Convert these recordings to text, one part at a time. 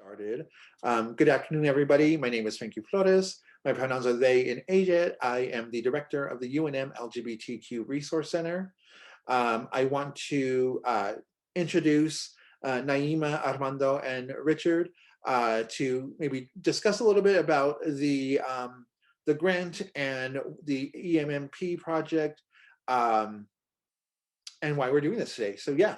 Started. Good afternoon, everybody. My name is Frankie Flores. My pronouns are they and AJ. I am the director of the UNM LGBTQ Resource Center. I want to introduce Naima, Armando, and Richard to maybe discuss a little bit about the grant and the EMMP project and why we're doing this today. So yeah.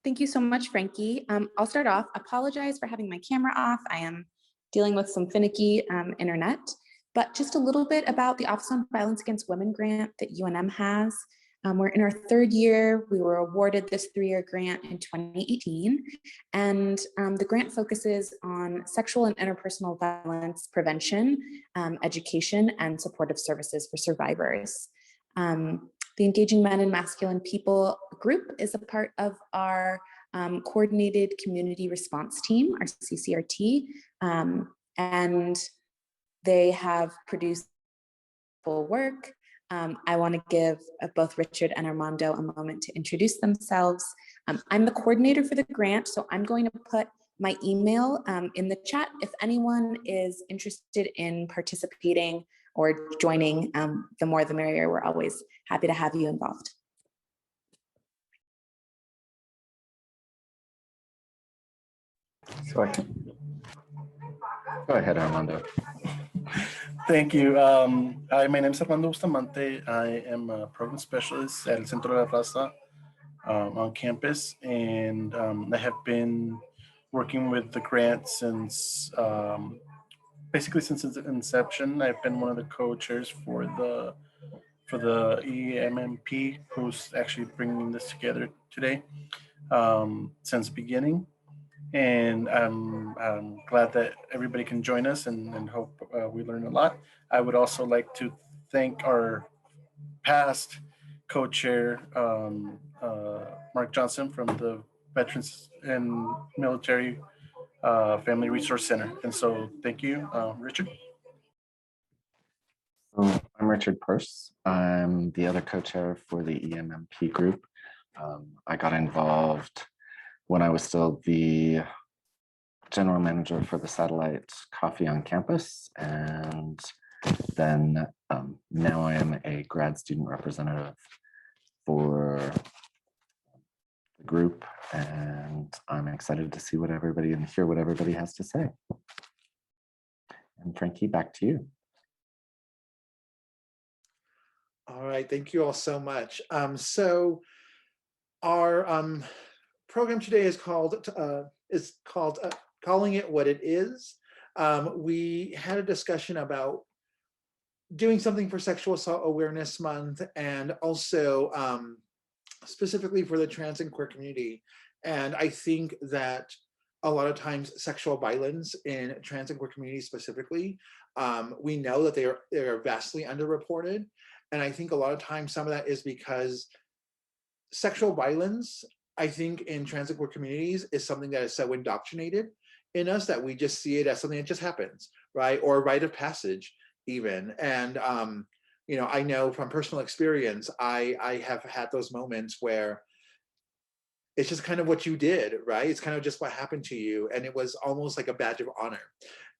Thank you so much, Frankie. I'll start off. Apologize for having my camera off. I am dealing with some finicky internet, but just a little bit about the Office on Violence Against Women grant that UNM has. We're in our third year. We were awarded this 3-year grant in 2018, and the grant focuses on sexual and interpersonal violence prevention, education, and supportive services for survivors. The Engaging Men and Masculine People group is a part of our Coordinated Community Response Team, our CCRT, and they have produced full work. I want to give both Richard and Armando a moment to introduce themselves. I'm the coordinator for the grant, so I'm going to put my email in the chat. If anyone is interested in participating or joining, the more the merrier. We're always happy to have you involved. So I can go ahead, Armando. Thank you. Hi, my name is Armando Bustamante. I am a program specialist at El Centro de la Raza on campus, and I have been working with the grant since basically since its inception. I've been one of the co-chairs for the EMMP, who's actually bringing this together today since the beginning. And I'm glad that everybody can join us and hope we learn a lot. I would also like to thank our past co-chair, Mark Johnson from the Veterans and Military Family Resource Center. And so thank you, Richard. So I'm Richard Purse. I'm the other co-chair for the EMMP group. I got involved when I was still the general manager for the satellite coffee on campus. And then now I am a grad student representative for the group. And I'm excited to see what everybody and hear what everybody has to say. And Frankie, back to you. All right, thank you all so much. So our program today is called Calling It What It Is. We had a discussion about doing something for Sexual Assault Awareness Month and also specifically for the trans and queer community. And I think that a lot of times sexual violence in trans and queer communities specifically, we know that they are vastly underreported. And I think a lot of times some of that is because sexual violence, I think in trans and queer communities, is something that is so indoctrinated in us that we just see it as something that just happens, right? Or a rite of passage even. And you know, I know from personal experience, I have had those moments where it's just kind of what you did, right? It's kind of just what happened to you. And it was almost like a badge of honor.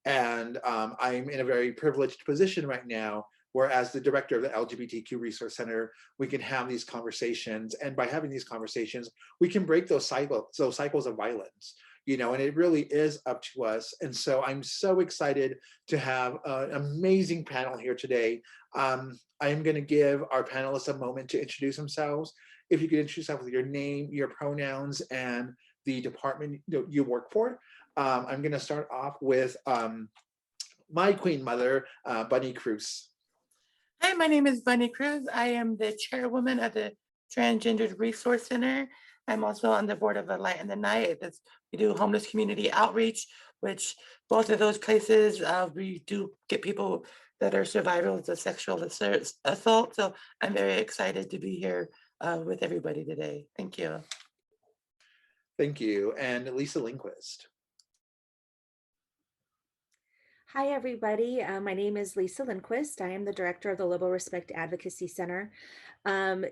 And I'm in a very privileged position right now, where as the director of the LGBTQ Resource Center, we can have these conversations. And by having these conversations, we can break those cycles of violence, you know, and it really is up to us. And so I'm so excited to have an amazing panel here today. I am gonna give our panelists a moment to introduce themselves. If you could introduce yourself with your name, your pronouns, and the department you work for. I'm gonna start off with my queen mother, Bunnie Cruse. Hi, my name is Bunnie Cruse. I am the chairwoman of the Transgender Resource Center. I'm also on the board of the Light in the Night. We do homeless community outreach, which both of those places, we do get people that are survivors of sexual assault. So I'm very excited to be here with everybody today. Thank you. Thank you. And Lisa Lindquist. Hi, everybody. My name is Lisa Lindquist. I am the director of the LoboRESPECT Advocacy Center.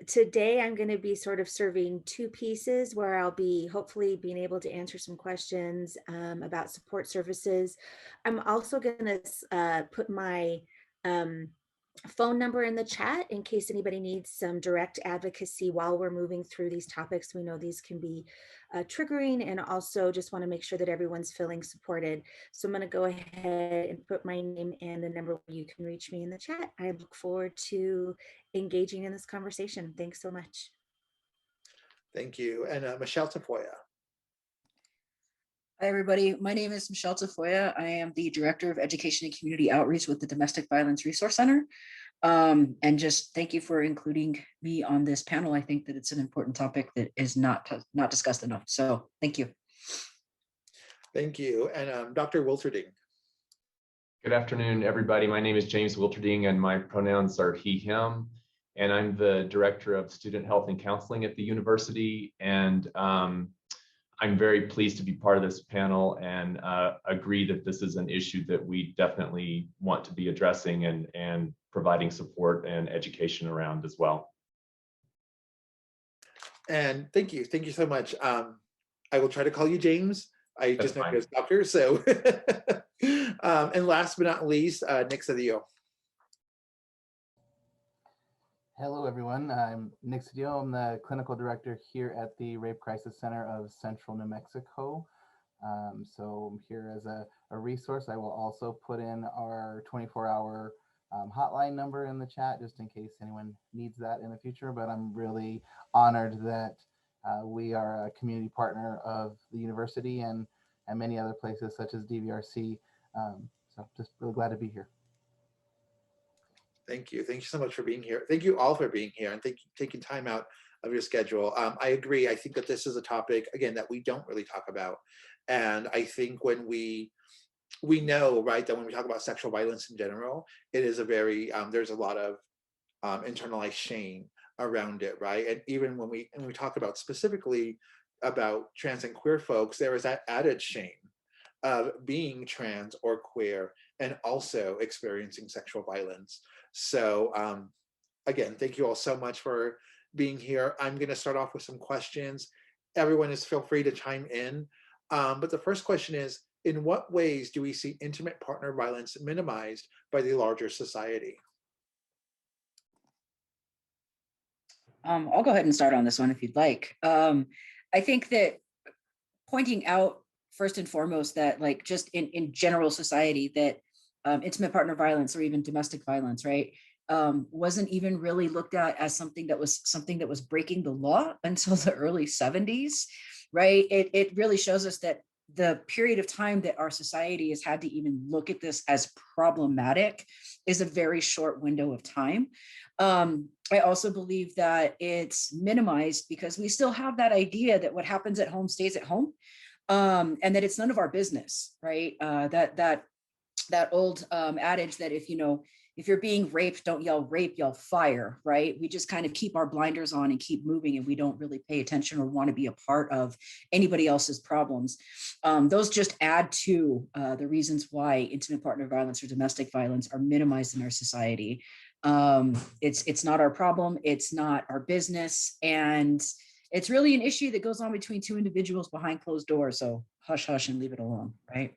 Today, I'm going to be sort of serving two pieces where I'll be hopefully being able to answer some questions about support services. I'm also going to put my phone number in the chat in case anybody needs some direct advocacy while we're moving through these topics. We know these can be triggering, and also just want to make sure that everyone's feeling supported. So I'm going to go ahead and put my name and the number where you can reach me in the chat. I look forward to engaging in this conversation. Thanks so much. Thank you. And Michelle Tafoya. Hi, everybody. My name is Michelle Tafoya. I am the Director of Education and Community Outreach with the Domestic Violence Resource Center. And just thank you for including me on this panel. I think that it's an important topic that is not discussed enough. So thank you. Thank you. And Dr. Wilterding. Good afternoon, everybody. My name is James Wilterding, and my pronouns are he, him. And I'm the Director of Student Health and Counseling at the university. And I'm very pleased to be part of this panel and agree that this is an issue that we definitely want to be addressing and providing support and education around as well. And thank you so much. I will try to call you James. I just know you as doctor. So, and last but not least, Nick Cedillo. Hello, everyone. I'm Nick Cedillo. I'm the clinical director here at the Rape Crisis Center of Central New Mexico. So I'm here as a resource. I will also put in our 24-hour hotline number in the chat, just in case anyone needs that in the future. But I'm really honored that we are a community partner of the university and many other places such as DVRC. So just really glad to be here. Thank you. Thank you so much for being here. Thank you all for being here and taking time out of your schedule. I agree. I think that this is a topic, again, that we don't really talk about. And I think when we know, right, that when we talk about sexual violence in general, it is a very, there's a lot of internalized shame around it, right? And even when we talk about specifically about trans and queer folks, there is that added shame of being trans or queer and also experiencing sexual violence. So again, thank you all so much for being here. I'm going to start off with some questions. Everyone is feel free to chime in. But the first question is, in what ways do we see intimate partner violence minimized by the larger society? I'll go ahead and start on this one if you'd like. I think that pointing out first and foremost that like just in general society that intimate partner violence or even domestic violence, right, wasn't even really looked at as something that was breaking the law until the early 70s, right? It really shows us that the period of time that our society has had to even look at this as problematic is a very short window of time. I also believe that it's minimized because we still have that idea that what happens at home stays at home, and that it's none of our business, right? That old adage that if you're being raped, don't yell rape, yell fire, right? We just kind of keep our blinders on and keep moving, and we don't really pay attention or want to be a part of anybody else's problems. Those just add to the reasons why intimate partner violence or domestic violence are minimized in our society. It's not our problem, it's not our business, and it's really an issue that goes on between two individuals behind closed doors. So hush, hush, and leave it alone, right?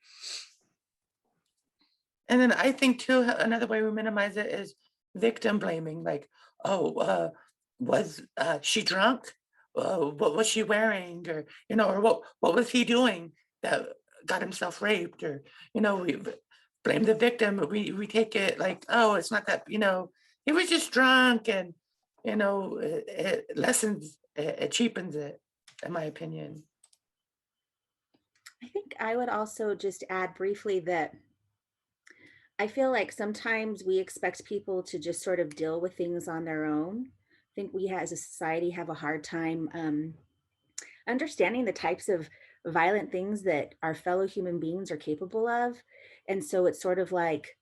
And then I think too, another way we minimize it is victim blaming. Like, oh, was she drunk? What was she wearing? Or, or what was he doing that got himself raped? Or, we blame the victim. We take it like, oh, it's not that, he was just drunk, and, it lessens, it cheapens it, in my opinion. I think I would also just add briefly that I feel like sometimes we expect people to just sort of deal with things on their own. I think we as a society have a hard time understanding the types of violent things that our fellow human beings are capable of. And so it's sort of like,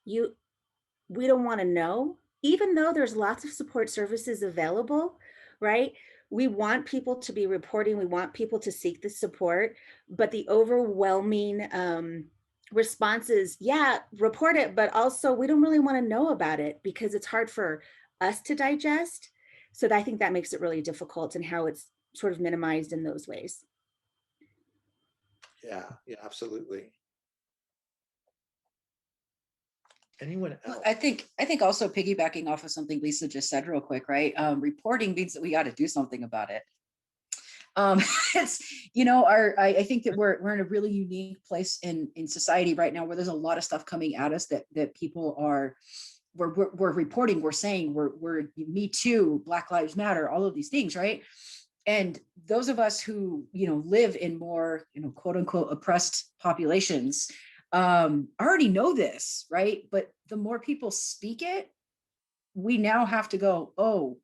we don't want to know, even though there's lots of support services available, right? We want people to be reporting, we want people to seek the support, but the overwhelming response is, yeah, report it, but also we don't really want to know about it because it's hard for us to digest. So I think that makes it really difficult, and how it's sort of minimized in those ways. Yeah, absolutely. Anyone else? I think also piggybacking off of something Lisa just said real quick, right? Reporting means that we got to do something about it. It's, I think that we're in a really unique place in society right now, where there's a lot of stuff coming at us that people are, we're reporting, we're saying, we're Me Too, Black Lives Matter, all of these things, right? And those of us who, live in more, quote unquote, oppressed populations, already know this, right? But the more people speak it, we now have to go, oh,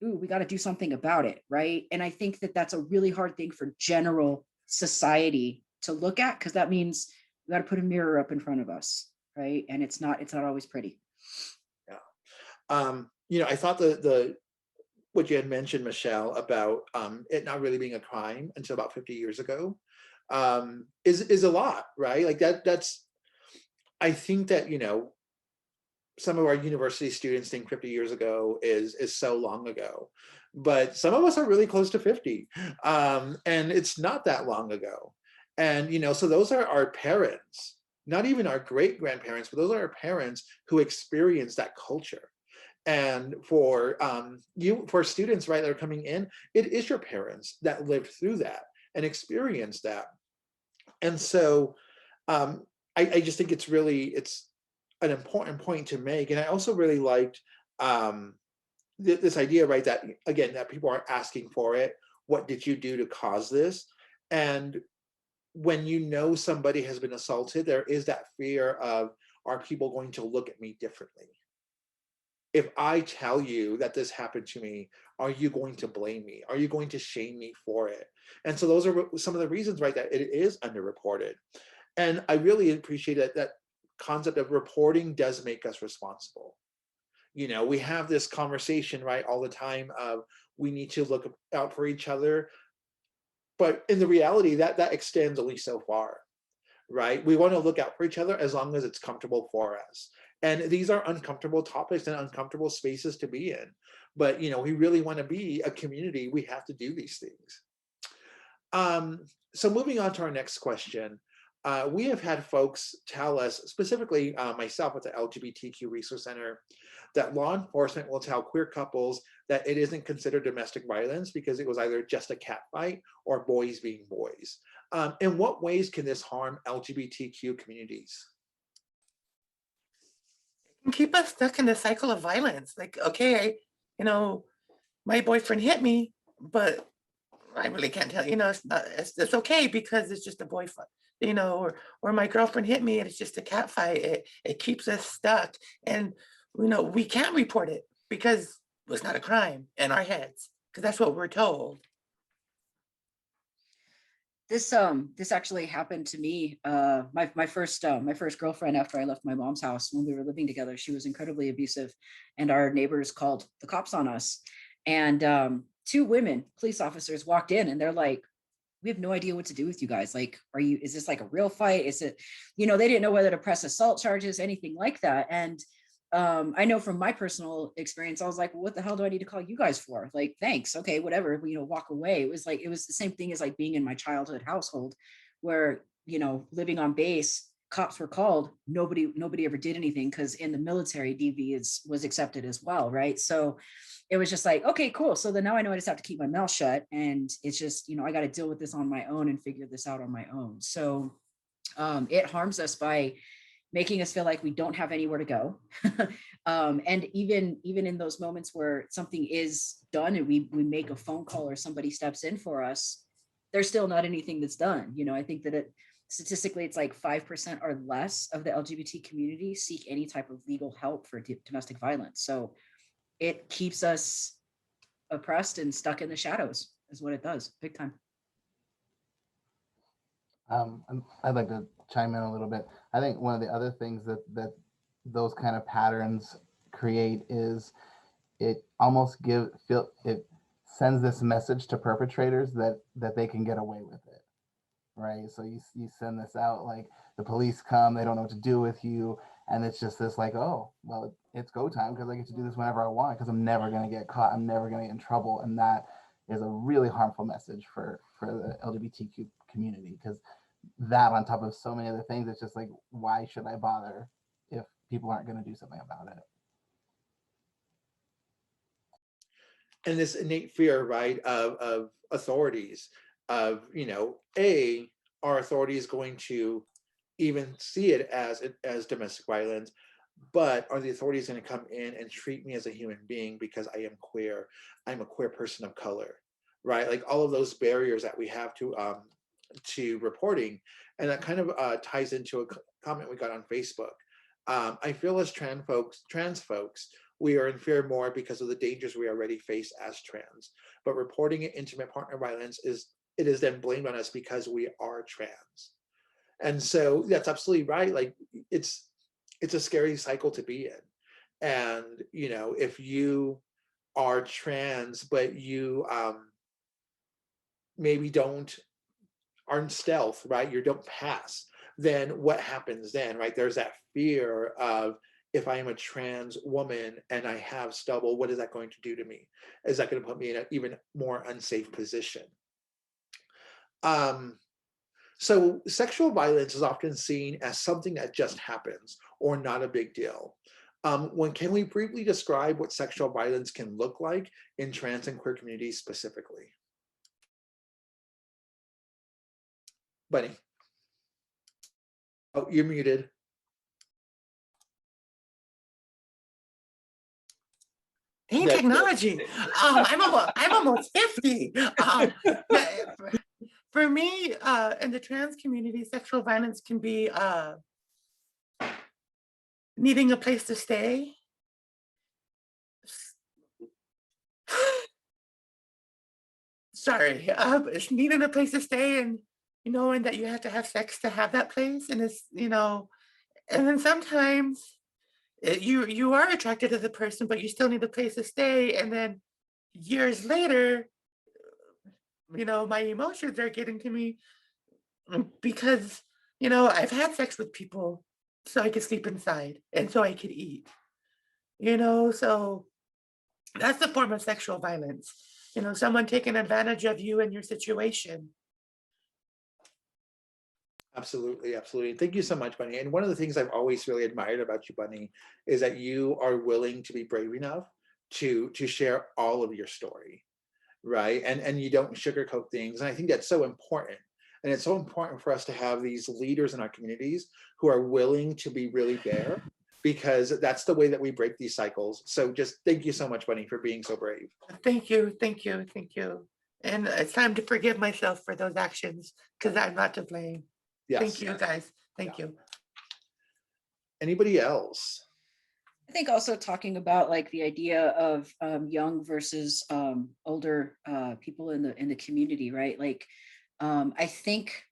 ooh, we got to do something about it, right? And I think that that's a really hard thing for general society to look at, because that means we got to put a mirror up in front of us, right? And it's not always pretty. Yeah. I thought the what you had mentioned, Michelle, about it not really being a crime until about 50 years ago, is a lot, right? Like that's, I think that, some of our university students think 50 years ago is so long ago, but some of us are really close to 50, and it's not that long ago. And so those are our parents, not even our great grandparents, but those are our parents who experienced that culture. And for students, right, that are coming in, it is your parents that lived through that and experienced that. And so I just think it's an important point to make. And I also really liked this idea, right, that again, that people are asking for it. What did you do to cause this? And when somebody has been assaulted, there is that fear of, are people going to look at me differently? If I tell you that this happened to me, are you going to blame me? Are you going to shame me for it? And so those are some of the reasons, right, that it is underreported. And I really appreciate that concept of reporting does make us responsible. We have this conversation, right, all the time of we need to look out for each other. But in the reality, that extends only so far, right? We want to look out for each other as long as it's comfortable for us. And these are uncomfortable topics and uncomfortable spaces to be in. But, we really want to be a community. We have to do these things. So moving on to our next question. We have had folks tell us, specifically myself at the LGBTQ Resource Center, that law enforcement will tell queer couples that it isn't considered domestic violence because it was either just a cat fight or boys being boys. In what ways can this harm LGBTQ communities? It can keep us stuck in the cycle of violence. Like, okay, my boyfriend hit me, but I really can't tell, it's okay because it's just a boyfriend, or my girlfriend hit me and it's just a cat fight. It keeps us stuck. And, we can't report it because it's not a crime in our heads, because that's what we're told. This actually happened to me. My first girlfriend, after I left my mom's house when we were living together, she was incredibly abusive, and our neighbors called the cops on us. And two women, police officers, walked in and they're like, we have no idea what to do with you guys. Like, is this like a real fight? Is it, they didn't know whether to press assault charges, anything like that. And I know from my personal experience, I was like, well, what the hell do I need to call you guys for? Like, thanks. Okay, whatever, walk away. It was the same thing as like being in my childhood household where, living on base, cops were called. Nobody ever did anything because in the military, DV was accepted as well, right? So it was just like, okay, cool. So then now I know I just have to keep my mouth shut, and it's just, I got to deal with this on my own and figure this out on my own. So it harms us by making us feel like we don't have anywhere to go. And even in those moments where something is done and we make a phone call or somebody steps in for us, there's still not anything that's done. I think that statistically, it's like 5% or less of the LGBT community seek any type of legal help for domestic violence. So it keeps us oppressed and stuck in the shadows is what it does, big time. I'd like to chime in a little bit. I think one of the other things that those kind of patterns create is it almost it sends this message to perpetrators that they can get away with it, right? So you send this out like, the police come, they don't know what to do with you. And it's just this like, oh, well, it's go time because I get to do this whenever I want because I'm never going to get caught. I'm never going to get in trouble. And that is a really harmful message for the LGBTQ community, because that on top of so many other things, it's just like, why should I bother if people aren't going to do something about it? And this innate fear, right, of authorities, of, you know, are authorities going to even see it as domestic violence, but are the authorities going to come in and treat me as a human being because I am queer, I'm a queer person of color, right? Like all of those barriers that we have to reporting. And that kind of ties into a comment we got on Facebook. I feel as trans folks, we are in fear more because of the dangers we already face as trans. But reporting intimate partner violence is then blamed on us because we are trans. And so that's absolutely right. Like it's a scary cycle to be in. And you know, if you are trans, but you maybe aren't stealth, right? You don't pass, then what happens then, right? There's that fear of, if I am a trans woman and I have stubble, what is that going to do to me? Is that going to put me in an even more unsafe position? So sexual violence is often seen as something that just happens or not a big deal. Can we briefly describe what sexual violence can look like in trans and queer communities specifically? Bunnie. Oh, you're muted. Dang technology. I'm almost 50. For me, in the trans community, sexual violence can be needing a place to stay. Sorry, it's needing a place to stay and knowing that you have to have sex to have that place. And it's, and then sometimes you are attracted to the person, but you still need a place to stay. And then years later, my emotions are getting to me because, I've had sex with people so I could sleep inside and so I could eat, so that's the form of sexual violence. Someone taking advantage of you and your situation. Absolutely, absolutely. Thank you so much, Bunnie. And one of the things I've always really admired about you, Bunnie, is that you are willing to be brave enough to share all of your story, right? And you don't sugarcoat things. And I think that's so important. And it's so important for us to have these leaders in our communities who are willing to be really bare, because that's the way that we break these cycles. So just thank you so much, Bunnie, for being so brave. Thank you, thank you, thank you. And it's time to forgive myself for those actions because I'm not to blame. Yes. Thank you, guys. Thank you. Anybody else? I think also talking about like the idea of young versus older people in the community, right? Like, I think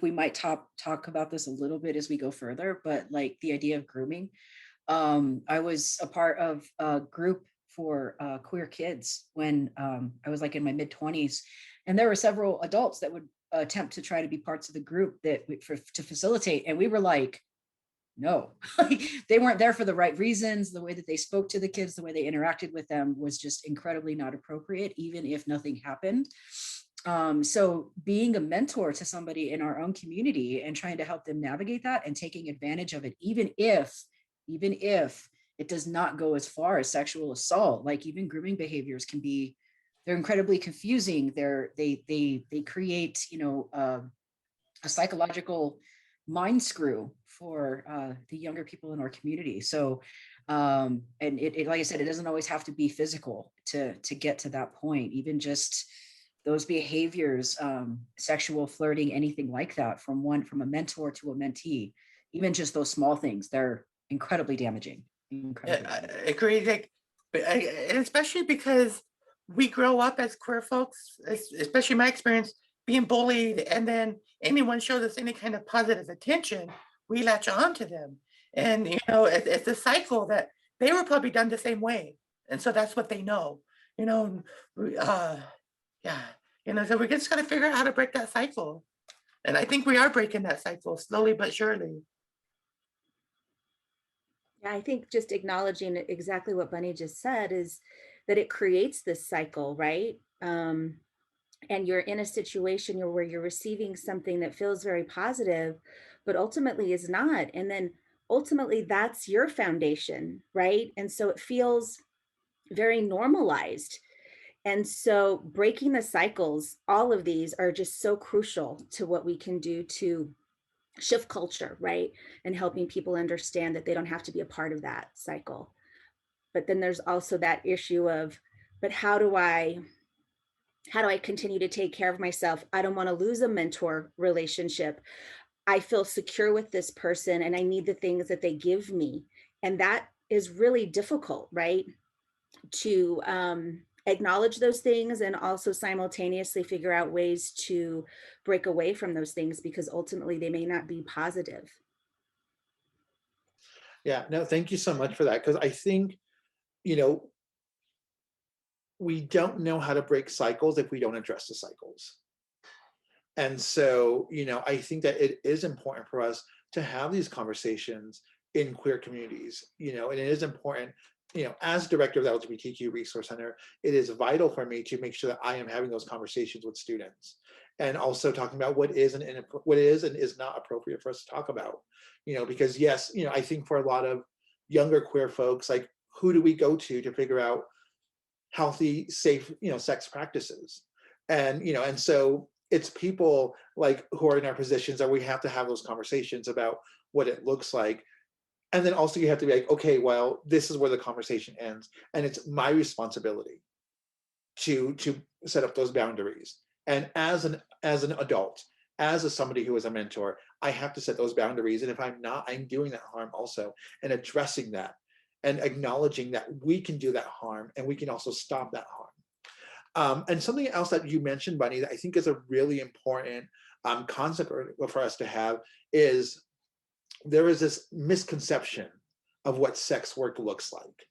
we might talk about this a little bit as we go further, but like the idea of grooming. I was a part of a group for queer kids when I was like in my mid-20s, and there were several adults that would attempt to try to be parts of the group to facilitate, and we were like, no. They weren't there for the right reasons. The way that they spoke to the kids, the way they interacted with them was just incredibly not appropriate, even if nothing happened. So being a mentor to somebody in our own community and trying to help them navigate that and taking advantage of it, even if it does not go as far as sexual assault, like even grooming behaviors can be, they're incredibly confusing. They create, a psychological mind screw for the younger people in our community. So, and it like I said, it doesn't always have to be physical to get to that point. Even just those behaviors, sexual flirting, anything like that, from a mentor to a mentee, even just those small things, they're incredibly damaging. I agree, like, and especially because we grow up as queer folks, especially my experience, being bullied, and then anyone shows us any kind of positive attention, we latch on to them. And, it's a cycle that they were probably done the same way. And so that's what they know, yeah, so we just got to figure out how to break that cycle. And I think we are breaking that cycle slowly but surely. Yeah, I think just acknowledging exactly what Bunnie just said is that it creates this cycle, right? And you're in a situation where you're receiving something that feels very positive, but ultimately is not. And then ultimately that's your foundation, right? And so it feels very normalized. And so breaking the cycles, all of these are just so crucial to what we can do to shift culture, right? And helping people understand that they don't have to be a part of that cycle. But then there's also that issue of, but how do I continue to take care of myself? I don't want to lose a mentor relationship. I feel secure with this person and I need the things that they give me. And that is really difficult, right? To acknowledge those things and also simultaneously figure out ways to break away from those things because ultimately they may not be positive. Yeah, no, thank you so much for that. Because I think, you know, we don't know how to break cycles if we don't address the cycles. And so, you know, I think that it is important for us to have these conversations in queer communities, you know, and it is important, you know, as director of the LGBTQ Resource Center, it is vital for me to make sure that I am having those conversations with students and also talking about what is and is not appropriate for us to talk about, you know, because yes, you know, I think for a lot of younger queer folks, like who do we go to figure out healthy, safe, you know, sex practices? And, you know, and so it's people like who are in our positions that we have to have those conversations about what it looks like. And then also you have to be like, okay, well, this is where the conversation ends. And it's my responsibility to set up those boundaries. And as an adult, as somebody who is a mentor, I have to set those boundaries. And if I'm not, I'm doing that harm also, and addressing that and acknowledging that we can do that harm and we can also stop that harm. And something else that you mentioned, Bunnie, that I think is a really important concept for us to have is there is this misconception of what sex work looks like,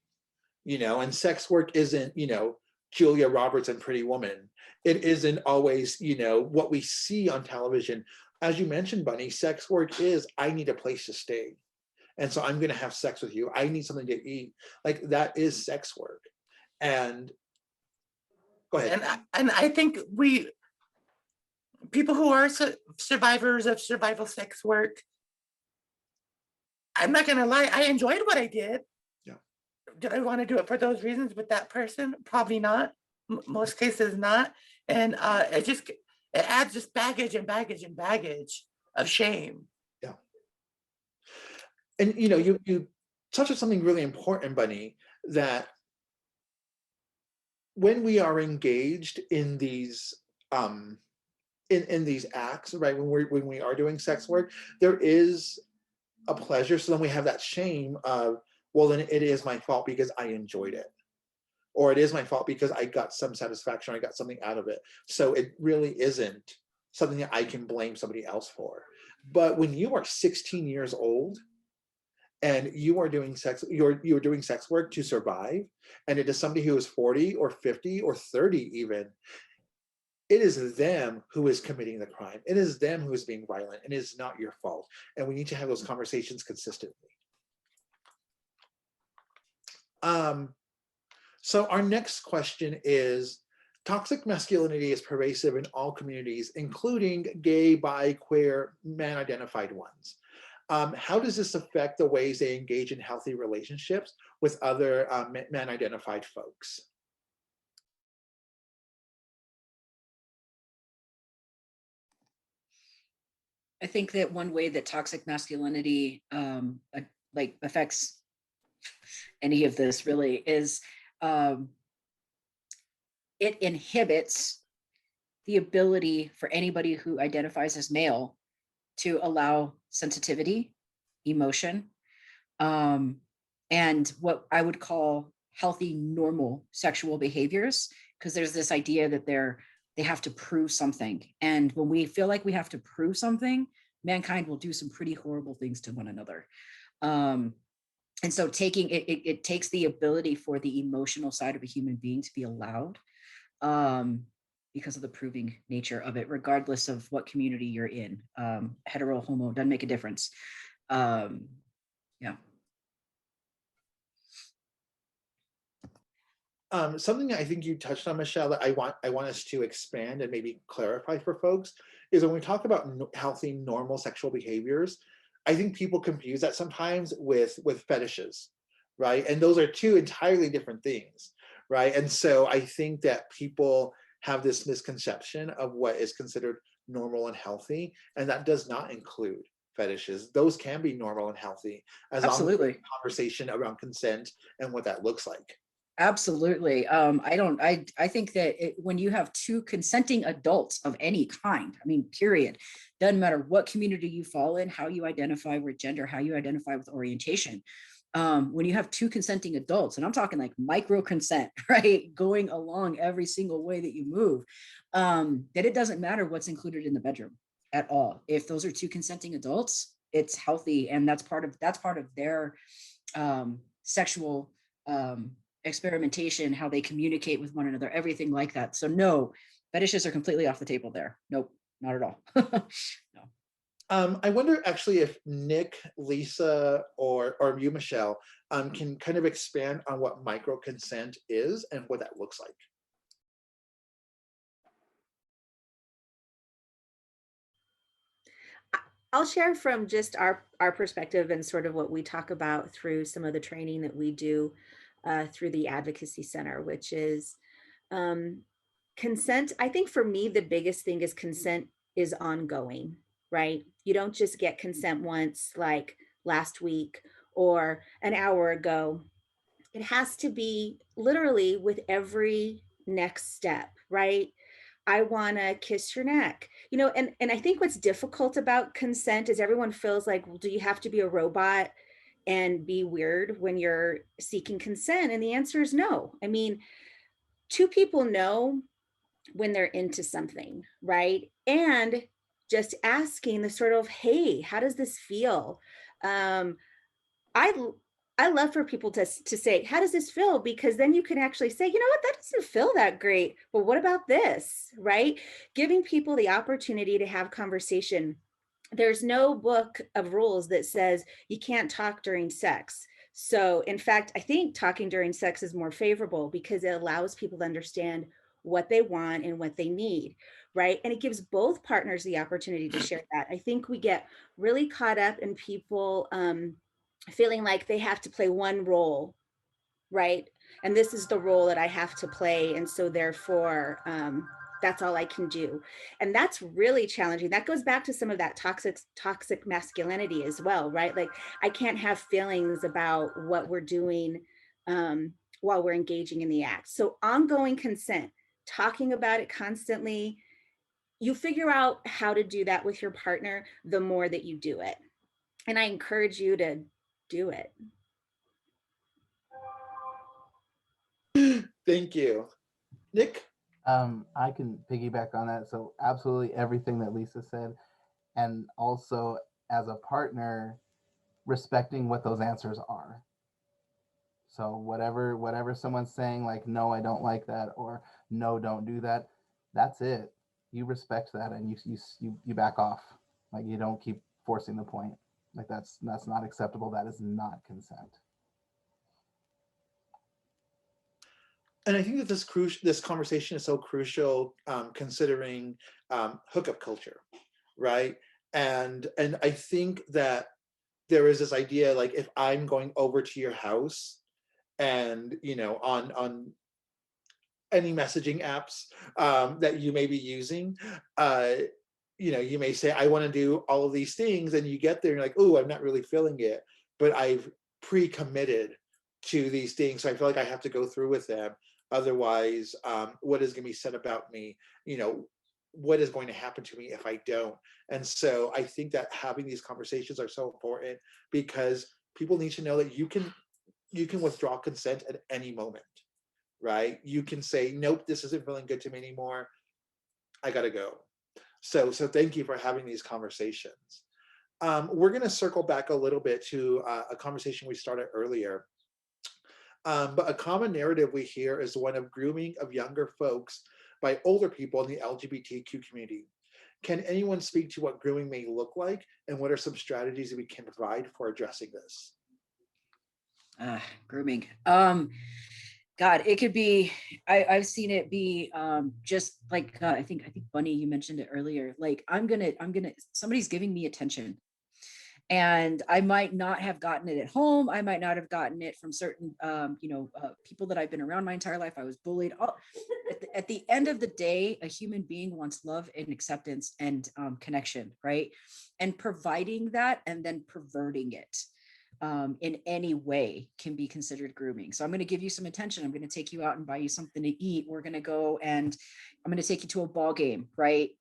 you know, and sex work isn't, you know, Julia Roberts and Pretty Woman. It isn't always, you know, what we see on television. As you mentioned, Bunnie, sex work is, I need a place to stay. And so I'm going to have sex with you. I need something to eat. Like that is sex work. And go ahead. And I think people who are survivors of survival sex work, I'm not gonna lie, I enjoyed what I did. Yeah. Did I want to do it for those reasons with that person? Probably not. Most cases not. And it adds just baggage and baggage and baggage of shame. Yeah. And you know, you touched on something really important, Bunnie, that when we are engaged in these in these acts, right, when we are doing sex work, there is a pleasure. So then we have that shame of, well, then it is my fault because I enjoyed it, or it is my fault because I got some satisfaction, I got something out of it. So it really isn't something that I can blame somebody else for. But when you are 16 years old and you are doing you're doing sex work to survive, and it is somebody who is 40 or 50 or 30 even, it is them who is committing the crime. It is them who is being violent, and it is not your fault. And we need to have those conversations consistently. So our next question is, toxic masculinity is pervasive in all communities, including gay, bi, queer, man-identified ones. How does this affect the ways they engage in healthy relationships with other man-identified folks? I think that one way that toxic masculinity like affects any of this really is it inhibits the ability for anybody who identifies as male to allow sensitivity, emotion, and what I would call healthy, normal sexual behaviors, because there's this idea that they have to prove something. And when we feel like we have to prove something, mankind will do some pretty horrible things to one another. And so taking it takes the ability for the emotional side of a human being to be allowed. because of the proving nature of it, regardless of what community you're in. Hetero, homo, doesn't make a difference. Yeah. Something I think you touched on, Michelle, that I want us to expand and maybe clarify for folks is when we talk about healthy, normal sexual behaviors, I think people confuse that sometimes with fetishes, right? And those are two entirely different things, right? And so I think that people have this misconception of what is considered normal and healthy, and that does not include fetishes. Those can be normal and healthy as long as Absolutely. there's a conversation around consent and what that looks like. Absolutely. I think that when you have two consenting adults of any kind, I mean, period, doesn't matter what community you fall in, how you identify with gender, how you identify with orientation. When you have two consenting adults, and I'm talking like micro consent, right? Going along every single way that you move, that it doesn't matter what's included in the bedroom at all. If those are two consenting adults, it's healthy. And that's part of their sexual experimentation, how they communicate with one another, everything like that. So no, fetishes are completely off the table there. Nope, not at all. No. I wonder actually if Nick, Lisa, or you, Michelle, can kind of expand on what micro consent is and what that looks like. I'll share from just our perspective and sort of what we talk about through some of the training that we do through the Advocacy Center, which is consent. I think for me, the biggest thing is consent is ongoing, right? You don't just get consent once, like last week or an hour ago. It has to be literally with every next step, right? I want to kiss your neck, and I think what's difficult about consent is everyone feels like, well, do you have to be a robot and be weird when you're seeking consent? And the answer is no. I mean, two people know when they're into something, right? And just asking the sort of, hey, how does this feel? I love for people to say, how does this feel? Because then you can actually say, you know what, that doesn't feel that great. But what about this, right? Giving people the opportunity to have conversation. There's no book of rules that says you can't talk during sex. So in fact, I think talking during sex is more favorable because it allows people to understand what they want and what they need, right? And it gives both partners the opportunity to share that. I think we get really caught up in people feeling like they have to play one role, right? And this is the role that I have to play. And so therefore, that's all I can do. And that's really challenging. That goes back to some of that toxic masculinity as well, right? Like I can't have feelings about what we're doing while we're engaging in the act. So ongoing consent, talking about it constantly, you figure out how to do that with your partner the more that you do it. And I encourage you to do it. Thank you. Nick? I can piggyback on that. So absolutely everything that Lisa said. And also as a partner, respecting what those answers are. So whatever someone's saying, like, no, I don't like that, or no, don't do that, that's it. You respect that and you back off. Like you don't keep forcing the point. Like that's not acceptable. That is not consent. And I think that this conversation is so crucial, considering hookup culture, right? And I think that there is this idea, like if I'm going over to your house, and on any messaging apps that you may be using, you may say, I want to do all of these things, and you get there and you're like, oh, I'm not really feeling it, but I've pre-committed to these things, so I feel like I have to go through with them. Otherwise, what is going to be said about me? What is going to happen to me if I don't? And so I think that having these conversations are so important, because people need to know that you can withdraw consent at any moment, right? You can say, nope, this isn't feeling good to me anymore. I gotta go. So thank you for having these conversations. We're gonna circle back a little bit to a conversation we started earlier. But a common narrative we hear is one of grooming of younger folks by older people in the LGBTQ community. Can anyone speak to what grooming may look like and what are some strategies that we can provide for addressing this? Grooming. God, it could be, I've seen it be just like, I think Bunnie, you mentioned it earlier. Like, somebody's giving me attention. And I might not have gotten it at home. I might not have gotten it from certain, people that I've been around my entire life. I was bullied. At the end of the day, a human being wants love and acceptance and connection, right? And providing that and then perverting it in any way can be considered grooming. So I'm going to give you some attention. I'm going to take you out and buy you something to eat. We're going to go and I'm going to take you to a ball game, right?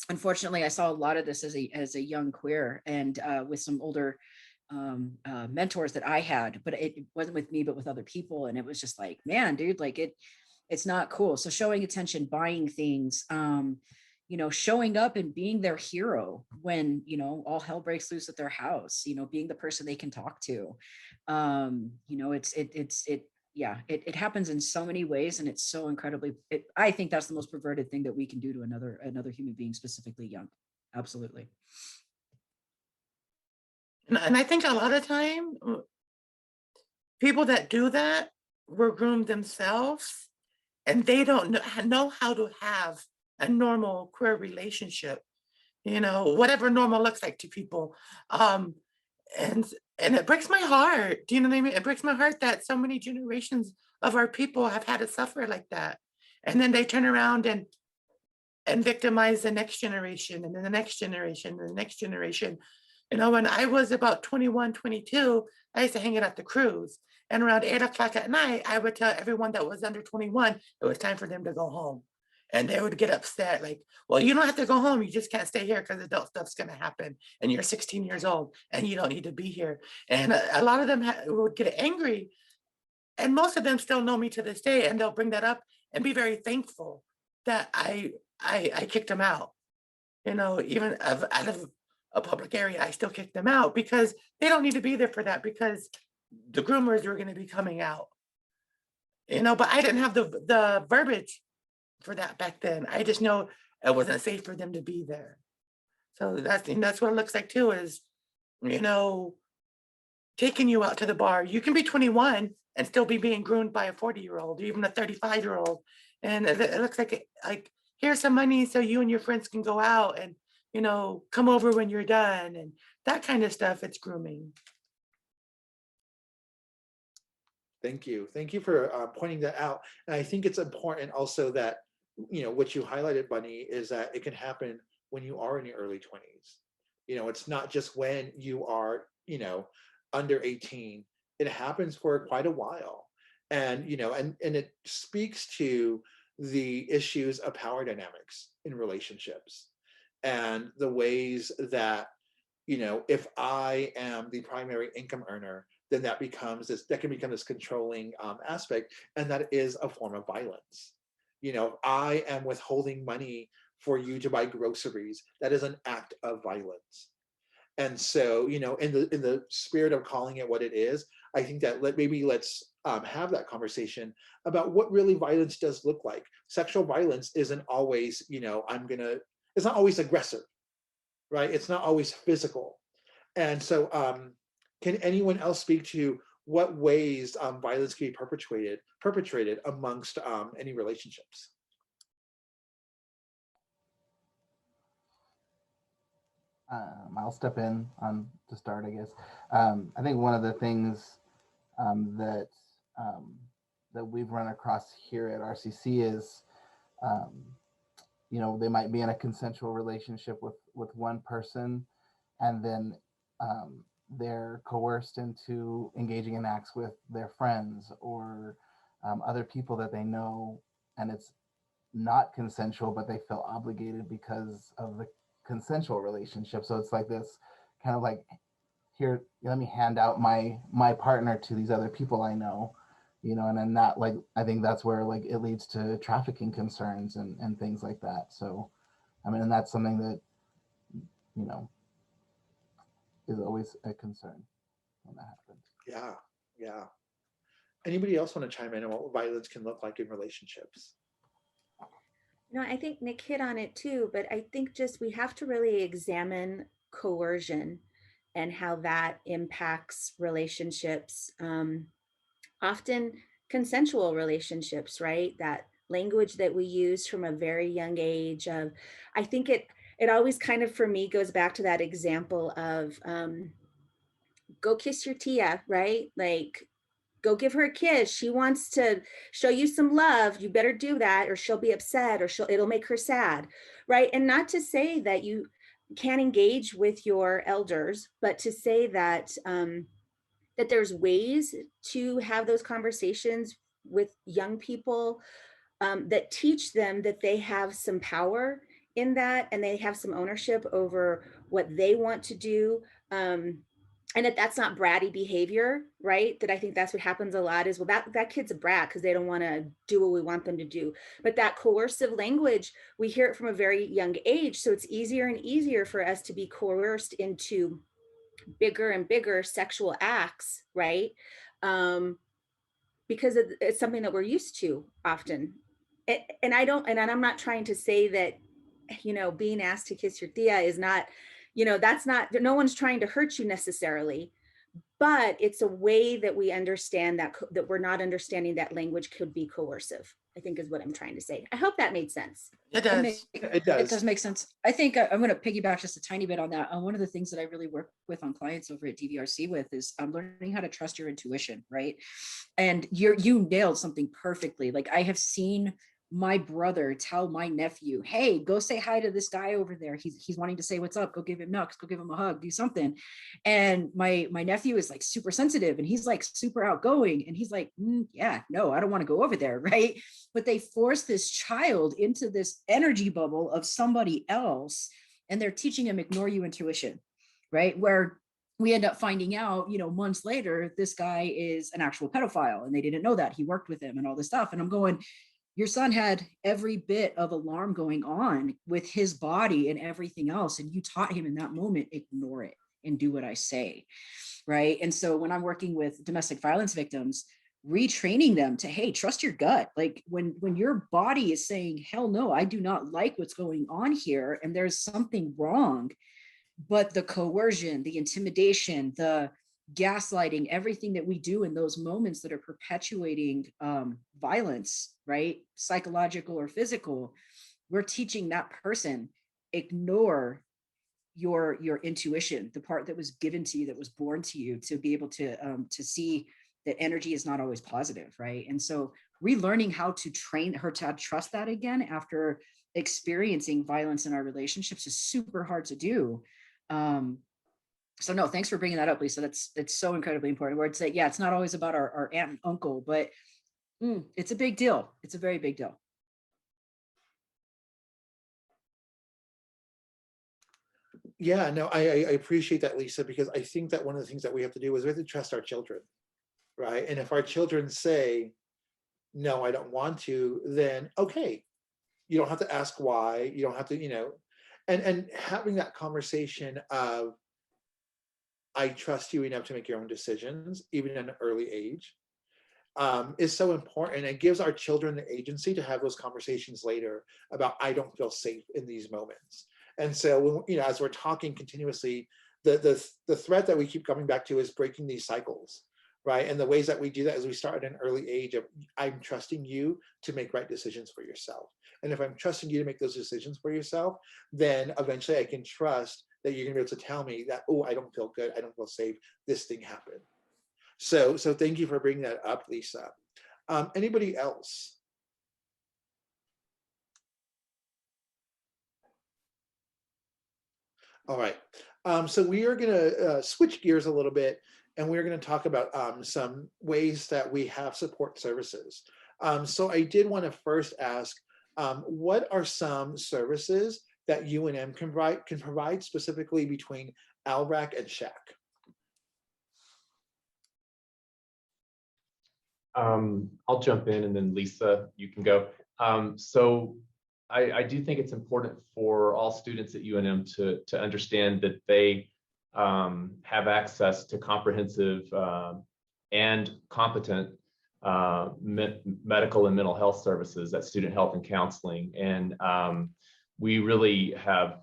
Unfortunately, I saw a lot of this as a young queer and with some older mentors that I had, but it wasn't with me, but with other people. And it was just like, man, dude, like it's not cool. So showing attention, buying things, showing up and being their hero when, all hell breaks loose at their house, being the person they can talk to. It happens in so many ways, and it's so incredibly, I think that's the most perverted thing that we can do to another human being, specifically young. Absolutely. And I think a lot of time, people that do that were groomed themselves, and they don't know how to have a normal queer relationship, whatever normal looks like to people. And it breaks my heart. Do you know what I mean? It breaks my heart that so many generations of our people have had to suffer like that. And then they turn around and victimize the next generation, and then the next generation, and the next generation. When I was about 21, 22, I used to hang out at the Cruse. And around 8 o'clock at night, I would tell everyone that was under 21, it was time for them to go home. And they would get upset, like, well, you don't have to go home. You just can't stay here because adult stuff's going to happen. And you're 16 years old and you don't need to be here. And a lot of them would get angry. And most of them still know me to this day. And they'll bring that up and be very thankful that I kicked them out. Even out of a public area, I still kicked them out because they don't need to be there for that, because the groomers were going to be coming out. But I didn't have the verbiage for that back then. I just know it wasn't safe for them to be there. So that's what it looks like too, is, taking you out to the bar. You can be 21 and still be being groomed by a 40-year-old, even a 35-year-old. And it looks like here's some money so you and your friends can go out and, come over when you're done, and that kind of stuff. It's grooming. Thank you. Thank you for pointing that out. And I think it's important also that, what you highlighted, Bunnie, is that it can happen when you are in your early 20s. It's not just when you are, under 18. It happens for quite a while. And, and it speaks to the issues of power dynamics in relationships and the ways that, if I am the primary income earner, then that can become this controlling aspect, and that is a form of violence. I am withholding money for you to buy groceries. That is an act of violence. And so, in the spirit of calling it what it is, I think that let's have that conversation about what really violence does look like. Sexual violence isn't always, it's not always aggressive, right? It's not always physical. And so, can anyone else speak to what ways violence can be perpetrated amongst any relationships? I'll step in on to start, I guess. I think one of the things that we've run across here at RCC is, they might be in a consensual relationship with one person, and then they're coerced into engaging in acts with their friends or other people that they know, and it's not consensual, but they feel obligated because of the consensual relationship. So it's like this kind of like, here, let me hand out my partner to these other people I know, and then that, like, I think that's where like it leads to trafficking concerns and things like that. So I mean, and that's something that is always a concern when that happens. Yeah. Anybody else want to chime in on what violence can look like in relationships? No, I think Nick hit on it too, but I think just we have to really examine coercion and how that impacts relationships, often consensual relationships, right? That language that we use from a very young age of, I think it always kind of for me goes back to that example of go kiss your tia, right? Like go give her a kiss. She wants to show you some love. You better do that or she'll be upset or it'll make her sad, right? And not to say that you can't engage with your elders, but to say that that there's ways to have those conversations with young people, that teach them that they have some power in that and they have some ownership over what they want to do. And that's not bratty behavior, right? That I think that's what happens a lot is, well, that kid's a brat because they don't want to do what we want them to do. But that coercive language, we hear it from a very young age. So it's easier and easier for us to be coerced into bigger and bigger sexual acts, right? Because it's something that we're used to often. And I'm not trying to say that, being asked to kiss your tia is not, that's not, no one's trying to hurt you necessarily, but it's a way that we understand that we're not understanding that language could be coercive, I think is what I'm trying to say. I hope that made sense. It does. It does. It does make sense. I think I'm going to piggyback just a tiny bit on that. One of the things that I really work with on clients over at DVRC with is learning how to trust your intuition, right? And you nailed something perfectly. Like I have seen my brother tell my nephew, hey, go say hi to this guy over there. He's wanting to say what's up. Go give him nuts. Go give him a hug. Do something. And my nephew is like super sensitive and he's like super outgoing. And he's like, yeah, no, I don't want to go over there, right? But they force this child into this energy bubble of somebody else, and they're teaching him ignore your intuition, right? Where we end up finding out, months later, this guy is an actual pedophile and they didn't know that. He worked with him and all this stuff. And I'm going, your son had every bit of alarm going on with his body and everything else. And you taught him in that moment, ignore it and do what I say, right? And so when I'm working with domestic violence victims, retraining them to, hey, trust your gut. Like when your body is saying, hell no, I do not like what's going on here, and there's something wrong, but the coercion, the intimidation, the gaslighting, everything that we do in those moments that are perpetuating violence, right? Psychological or physical, we're teaching that person, ignore your intuition, the part that was given to you, that was born to you, to be able to see that energy is not always positive, right? And so relearning how to train her to trust that again after experiencing violence in our relationships is super hard to do. So no, thanks for bringing that up, Lisa. It's so incredibly important. Where it's like, yeah, it's not always about our aunt and uncle, but it's a big deal. It's a very big deal. Yeah, no, I appreciate that, Lisa, because I think that one of the things that we have to do is we have to trust our children, right? And if our children say, no, I don't want to, then okay, you don't have to ask why, you don't have to, and having that conversation of, I trust you enough to make your own decisions, even at an early age, is so important. It gives our children the agency to have those conversations later about, I don't feel safe in these moments. And so, as we're talking continuously, the thread that we keep coming back to is breaking these cycles, right? And the ways that we do that is we start at an early age of, I'm trusting you to make right decisions for yourself. And if I'm trusting you to make those decisions for yourself, then eventually I can trust that you're gonna be able to tell me that, oh, I don't feel good, I don't feel safe, this thing happened. So thank you for bringing that up, Lisa. Anybody else? All right, so we are gonna switch gears a little bit, and we're gonna talk about some ways that we have support services. So I did wanna first ask, what are some services that UNM can provide specifically between ALRAC and SHAC? I'll jump in and then Lisa, you can go. So I do think it's important for all students at UNM to understand that they have access to comprehensive and competent medical and mental health services at student health and counseling. And we really have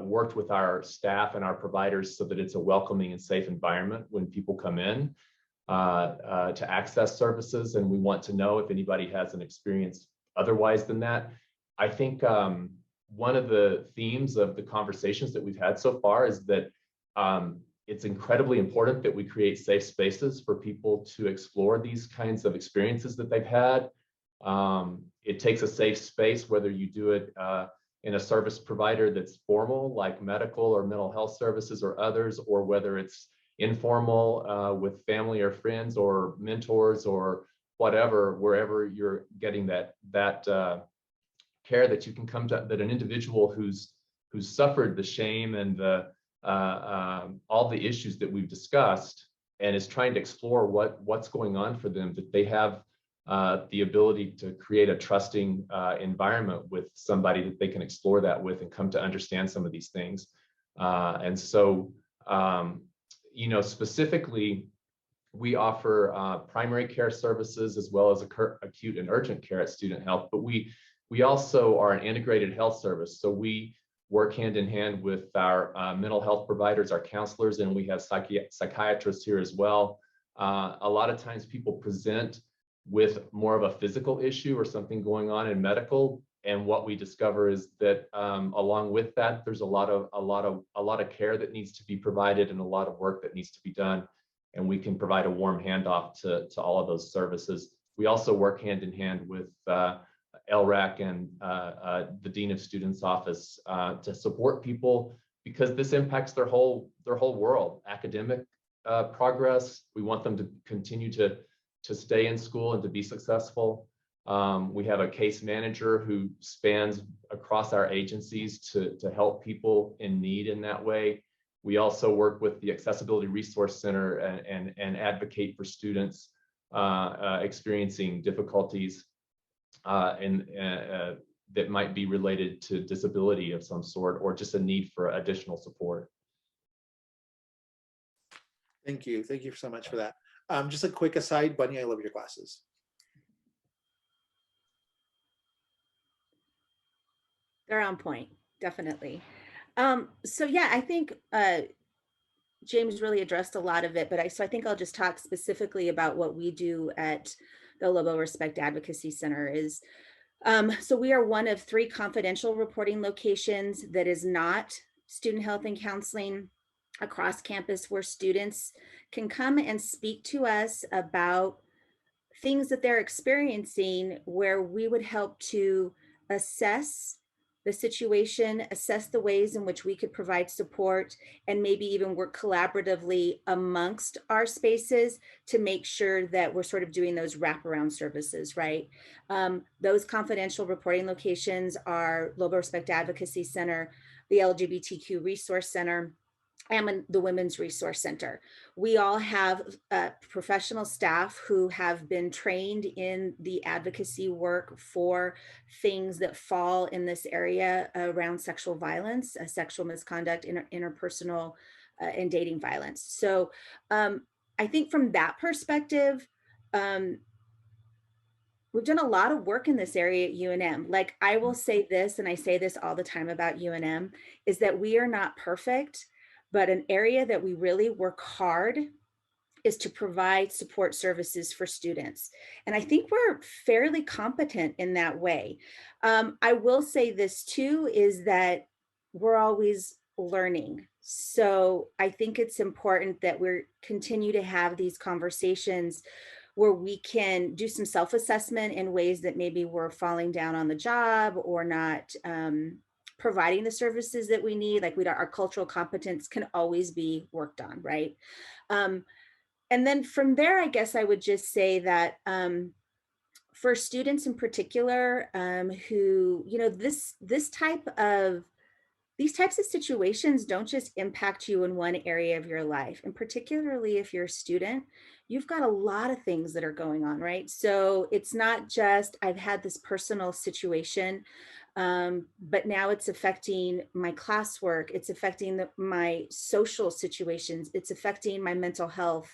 worked with our staff and our providers so that it's a welcoming and safe environment when people come in to access services. And we want to know if anybody has an experience otherwise than that. I think one of the themes of the conversations that we've had so far is that it's incredibly important that we create safe spaces for people to explore these kinds of experiences that they've had. It takes a safe space, whether you do it in a service provider that's formal, like medical or mental health services or others, or whether it's informal with family or friends or mentors or whatever, wherever you're getting that care, that you can come to, that an individual who's suffered the shame and the all the issues that we've discussed and is trying to explore what's going on for them, that they have the ability to create a trusting environment with somebody that they can explore that with and come to understand some of these things. And so, you know, specifically, we offer primary care services as well as acute and urgent care at Student Health, but we also are an integrated health service. So we work hand in hand with our mental health providers, our counselors, and we have psychiatrists here as well. A lot of times people present with more of a physical issue or something going on in medical, and what we discover is that along with that, there's a lot of care that needs to be provided and a lot of work that needs to be done, and we can provide a warm handoff to all of those services. We also work hand in hand with LRAC and the Dean of Students office to support people, because this impacts their whole world. Academic progress, we want them to continue to stay in school and to be successful. We have a case manager who spans across our agencies to help people in need in that way. We also work with the Accessibility Resource Center and advocate for students experiencing difficulties that might be related to disability of some sort or just a need for additional support. Thank you. Thank you so much for that. Just a quick aside, Bunnie, I love your glasses. They're on point, definitely. So yeah, I think James really addressed a lot of it, but I think I'll just talk specifically about what we do at the LoboRESPECT Advocacy Center. Is so we are one of 3 confidential reporting locations that is not student health and counseling across campus, where students can come and speak to us about things that they're experiencing, where we would help to assess the situation, assess the ways in which we could provide support, and maybe even work collaboratively amongst our spaces to make sure that we're sort of doing those wraparound services, right? Those confidential reporting locations are LoboRESPECT Advocacy Center, the LGBTQ Resource Center, and the Women's Resource Center. We all have professional staff who have been trained in the advocacy work for things that fall in this area around sexual violence, sexual misconduct, interpersonal and dating violence. So I think from that perspective, we've done a lot of work in this area at UNM. Like, I will say this, and I say this all the time about UNM, is that we are not perfect, but an area that we really work hard is to provide support services for students. And I think we're fairly competent in that way. I will say this too, is that we're always learning. So I think it's important that we continue to have these conversations where we can do some self-assessment in ways that maybe we're falling down on the job or not providing the services that we need. Like, our cultural competence can always be worked on, right? And then from there, I guess I would just say that for students in particular who, you know, these types of situations don't just impact you in one area of your life. And particularly if you're a student, you've got a lot of things that are going on, right? So it's not just, I've had this personal situation. But now it's affecting my classwork, it's affecting my social situations, it's affecting my mental health,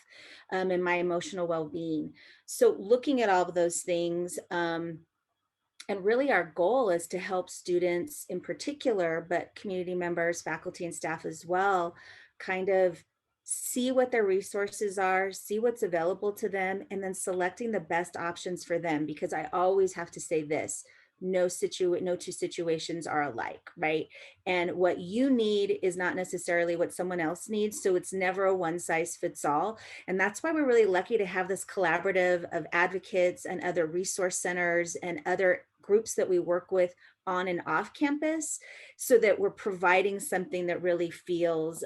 and my emotional well-being. So looking at all of those things, and really our goal is to help students in particular, but community members, faculty and staff as well, kind of see what their resources are, see what's available to them, and then selecting the best options for them. Because I always have to say this, no two situations are alike, right? And what you need is not necessarily what someone else needs. So it's never a one size fits all. And that's why we're really lucky to have this collaborative of advocates and other resource centers and other groups that we work with on and off campus, so that we're providing something that really feels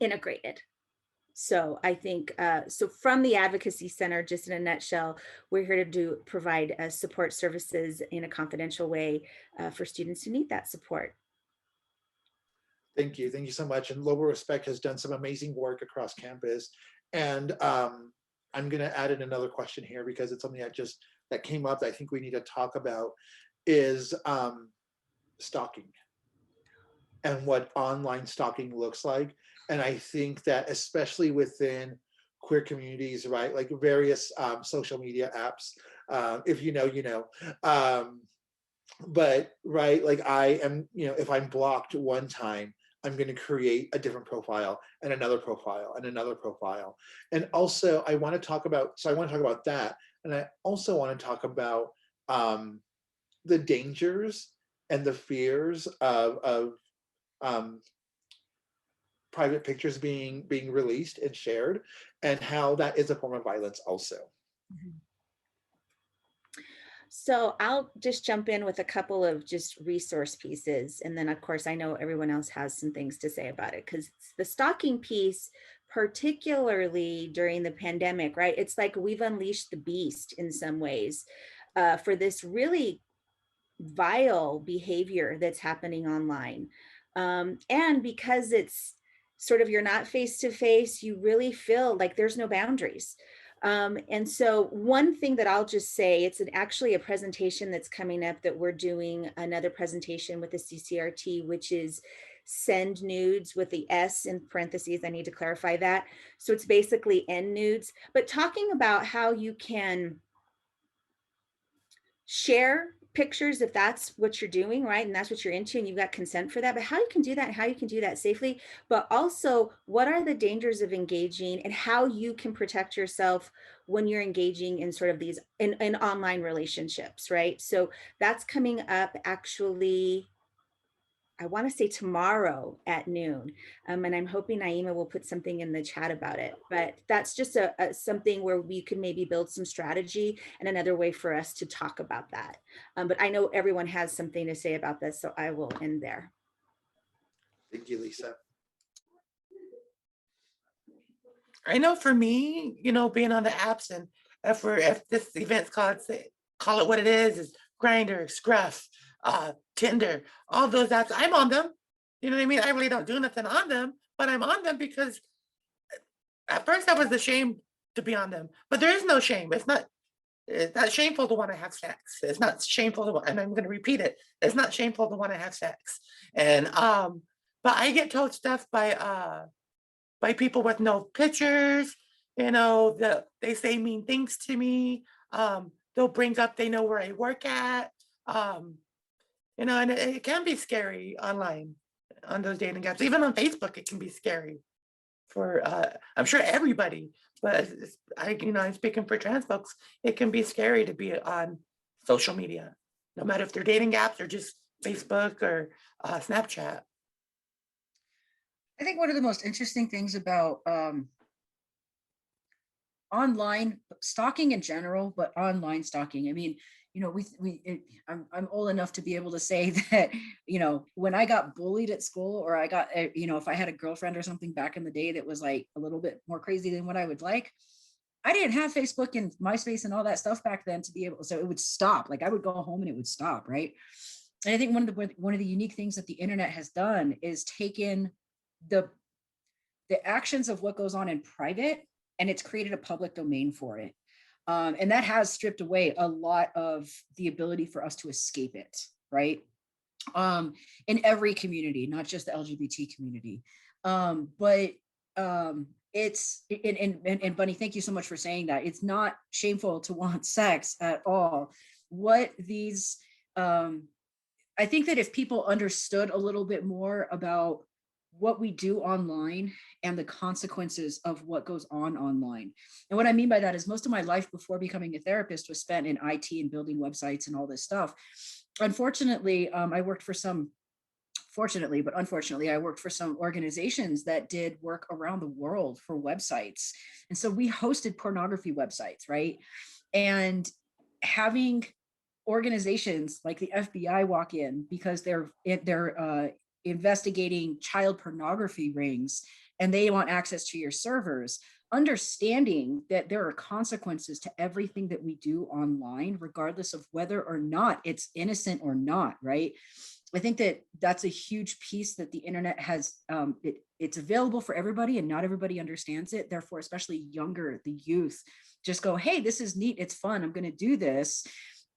integrated. So I think, so from the Advocacy Center, just in a nutshell, we're here to provide support services in a confidential way for students who need that support. Thank you so much. And LoboRESPECT has done some amazing work across campus. And I'm going to add in another question here, because it's something that came up that I think we need to talk about, is stalking and what online stalking looks like. And I think that especially within queer communities, right, like various social media apps, if you know, you know, but right, like I am, you know, if I'm blocked one time, I'm going to create a different profile and another profile and another profile. And also I want to talk about, that. And I also want to talk about the dangers and the fears of private pictures being released and shared, and how that is a form of violence also. Mm-hmm. So I'll just jump in with a couple of just resource pieces. And then of course, I know everyone else has some things to say about it, because the stalking piece, particularly during the pandemic, right? It's like we've unleashed the beast in some ways for this really vile behavior that's happening online. And because it's sort of, you're not face to face, you really feel like there's no boundaries. And so one thing that I'll just say, it's actually a presentation that's coming up that we're doing, another presentation with the CCRT, which is send nudes with the S in parentheses. I need to clarify that. So it's basically end nudes, but talking about how you can share pictures if that's what you're doing, right? And that's what you're into and you've got consent for that, but how you can do that and how you can do that safely, but also what are the dangers of engaging and how you can protect yourself when you're engaging in sort of these in online relationships, right? So that's coming up actually, I want to say tomorrow at noon. And I'm hoping Naima will put something in the chat about it, but that's just something where we could maybe build some strategy and another way for us to talk about that. But I know everyone has something to say about this, so I will end there. Thank you, Lisa. I know for me, you know, being on the apps, and if this event's call it what it is Grindr, Scruff, Tinder, all those apps, I'm on them. You know what I mean? I really don't do nothing on them, but I'm on them because at first I was ashamed to be on them, but there is no shame. It's not shameful to want to have sex. It's not shameful to, and I'm going to repeat it. It's not shameful to want to have sex. And, but I get told stuff by people with no pictures, you know, they say mean things to me. They'll bring up, they know where I work at. You know, and it can be scary online on those dating apps. Even on Facebook, it can be scary for, I'm sure everybody, but I'm speaking for trans folks, it can be scary to be on social media, no matter if they're dating apps or just Facebook or Snapchat. I think one of the most interesting things about online stalking in general, but online stalking, I mean, you know, I'm old enough to be able to say that, you know, when I got bullied at school, or I got, you know, if I had a girlfriend or something back in the day that was like a little bit more crazy than what I would like, I didn't have Facebook and MySpace and all that stuff back then to be able, so it would stop. Like I would go home and it would stop, right? And I think one of the unique things that the internet has done is taken the actions of what goes on in private, and it's created a public domain for it. And that has stripped away a lot of the ability for us to escape it. right? In every community, not just the LGBT community. But it's, and Bunnie, thank you so much for saying that. It's not shameful to want sex at all. What these, I think that if people understood a little bit more about what we do online and the consequences of what goes on online. And what I mean by that is most of my life before becoming a therapist was spent in IT and building websites and all this stuff. Unfortunately, I worked for some, fortunately, but unfortunately, I worked for some organizations that did work around the world for websites. And so we hosted pornography websites, right? And having organizations like the FBI walk in because they're investigating child pornography rings and they want access to your servers, understanding that there are consequences to everything that we do online, regardless of whether or not it's innocent or not, right? I think that that's a huge piece that the internet has, it's available for everybody and not everybody understands it. Therefore, especially younger, the youth just go, hey, this is neat, it's fun, I'm gonna do this,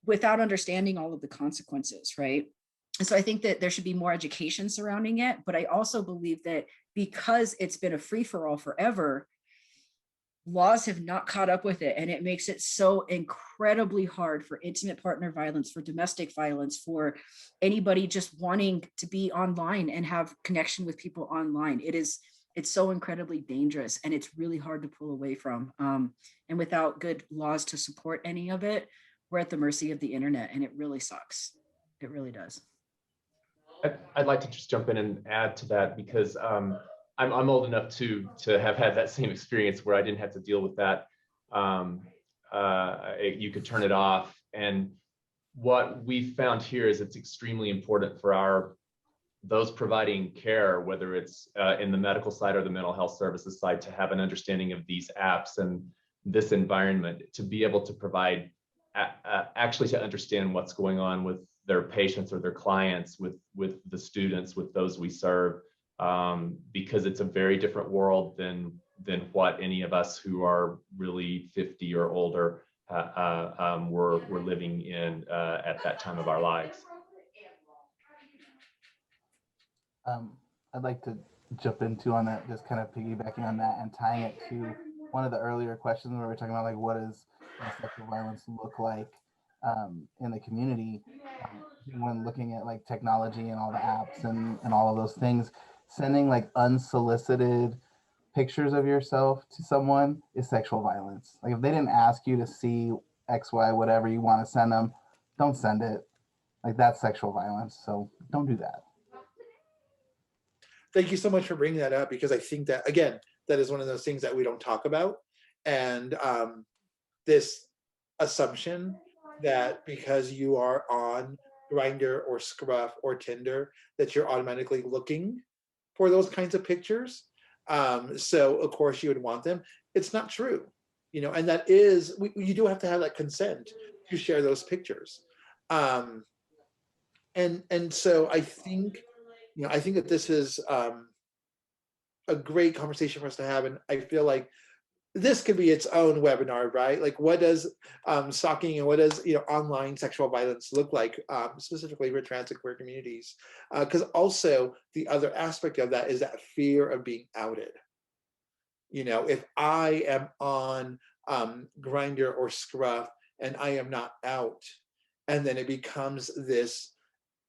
without understanding all of the consequences, right? And so I think that there should be more education surrounding it, but I also believe that because it's been a free-for-all forever, laws have not caught up with it, and it makes it so incredibly hard for intimate partner violence, for domestic violence, for anybody just wanting to be online and have connection with people online. It's so incredibly dangerous, and it's really hard to pull away from. And without good laws to support any of it, we're at the mercy of the internet, and it really sucks. It really does. I'd like to just jump in and add to that because I'm old enough to have had that same experience where I didn't have to deal with that. You could turn it off. And what we found here is it's extremely important for those providing care, whether it's in the medical side or the mental health services side, to have an understanding of these apps and this environment, to be able to provide, actually to understand what's going on with their patients or their clients, with the students, with those we serve, because it's a very different world than what any of us who are really 50 or older were living in at that time of our lives. I'd like to jump into on that, just kind of piggybacking on that and tying it to one of the earlier questions where we're talking about like what does sexual violence look like in the community. When looking at like technology and all the apps and all of those things, sending like unsolicited pictures of yourself to someone is sexual violence. Like if they didn't ask you to see X, Y, whatever you want to send them, don't send it. Like that's sexual violence. So don't do that. Thank you so much for bringing that up, because I think that, again, that is one of those things that we don't talk about. And this assumption that because you are on Grindr or Scruff or Tinder, that you're automatically looking for those kinds of pictures. So of course you would want them. It's not true, and that is, you do have to have that consent to share those pictures. And so I think, I think that this is a great conversation for us to have. And I feel like this could be its own webinar, right? Like what does stalking and what does online sexual violence look like, specifically for trans and queer communities? Because also the other aspect of that is that fear of being outed. If I am on Grindr or Scruff and I am not out, and then it becomes this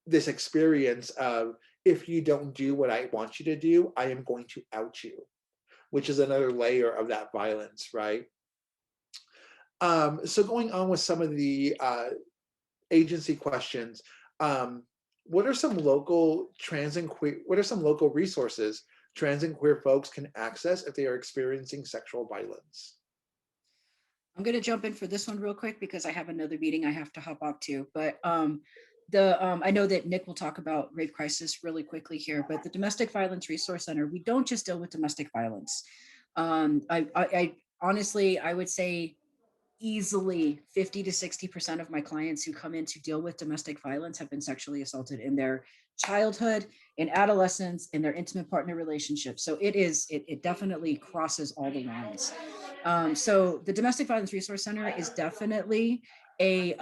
experience of, if you don't do what I want you to do, I am going to out you, which is another layer of that violence, right? So going on with some of the agency questions, what are some local resources trans and queer folks can access if they are experiencing sexual violence? I'm going to jump in for this one real quick because I have another meeting I have to hop off to, but I know that Nick will talk about rape crisis really quickly here, but the Domestic Violence Resource Center, we don't just deal with domestic violence. I honestly, I would say easily 50 to 60% of my clients who come in to deal with domestic violence have been sexually assaulted in their childhood, in adolescence, in their intimate partner relationships. So it definitely crosses all the lines. So the Domestic Violence Resource Center is definitely a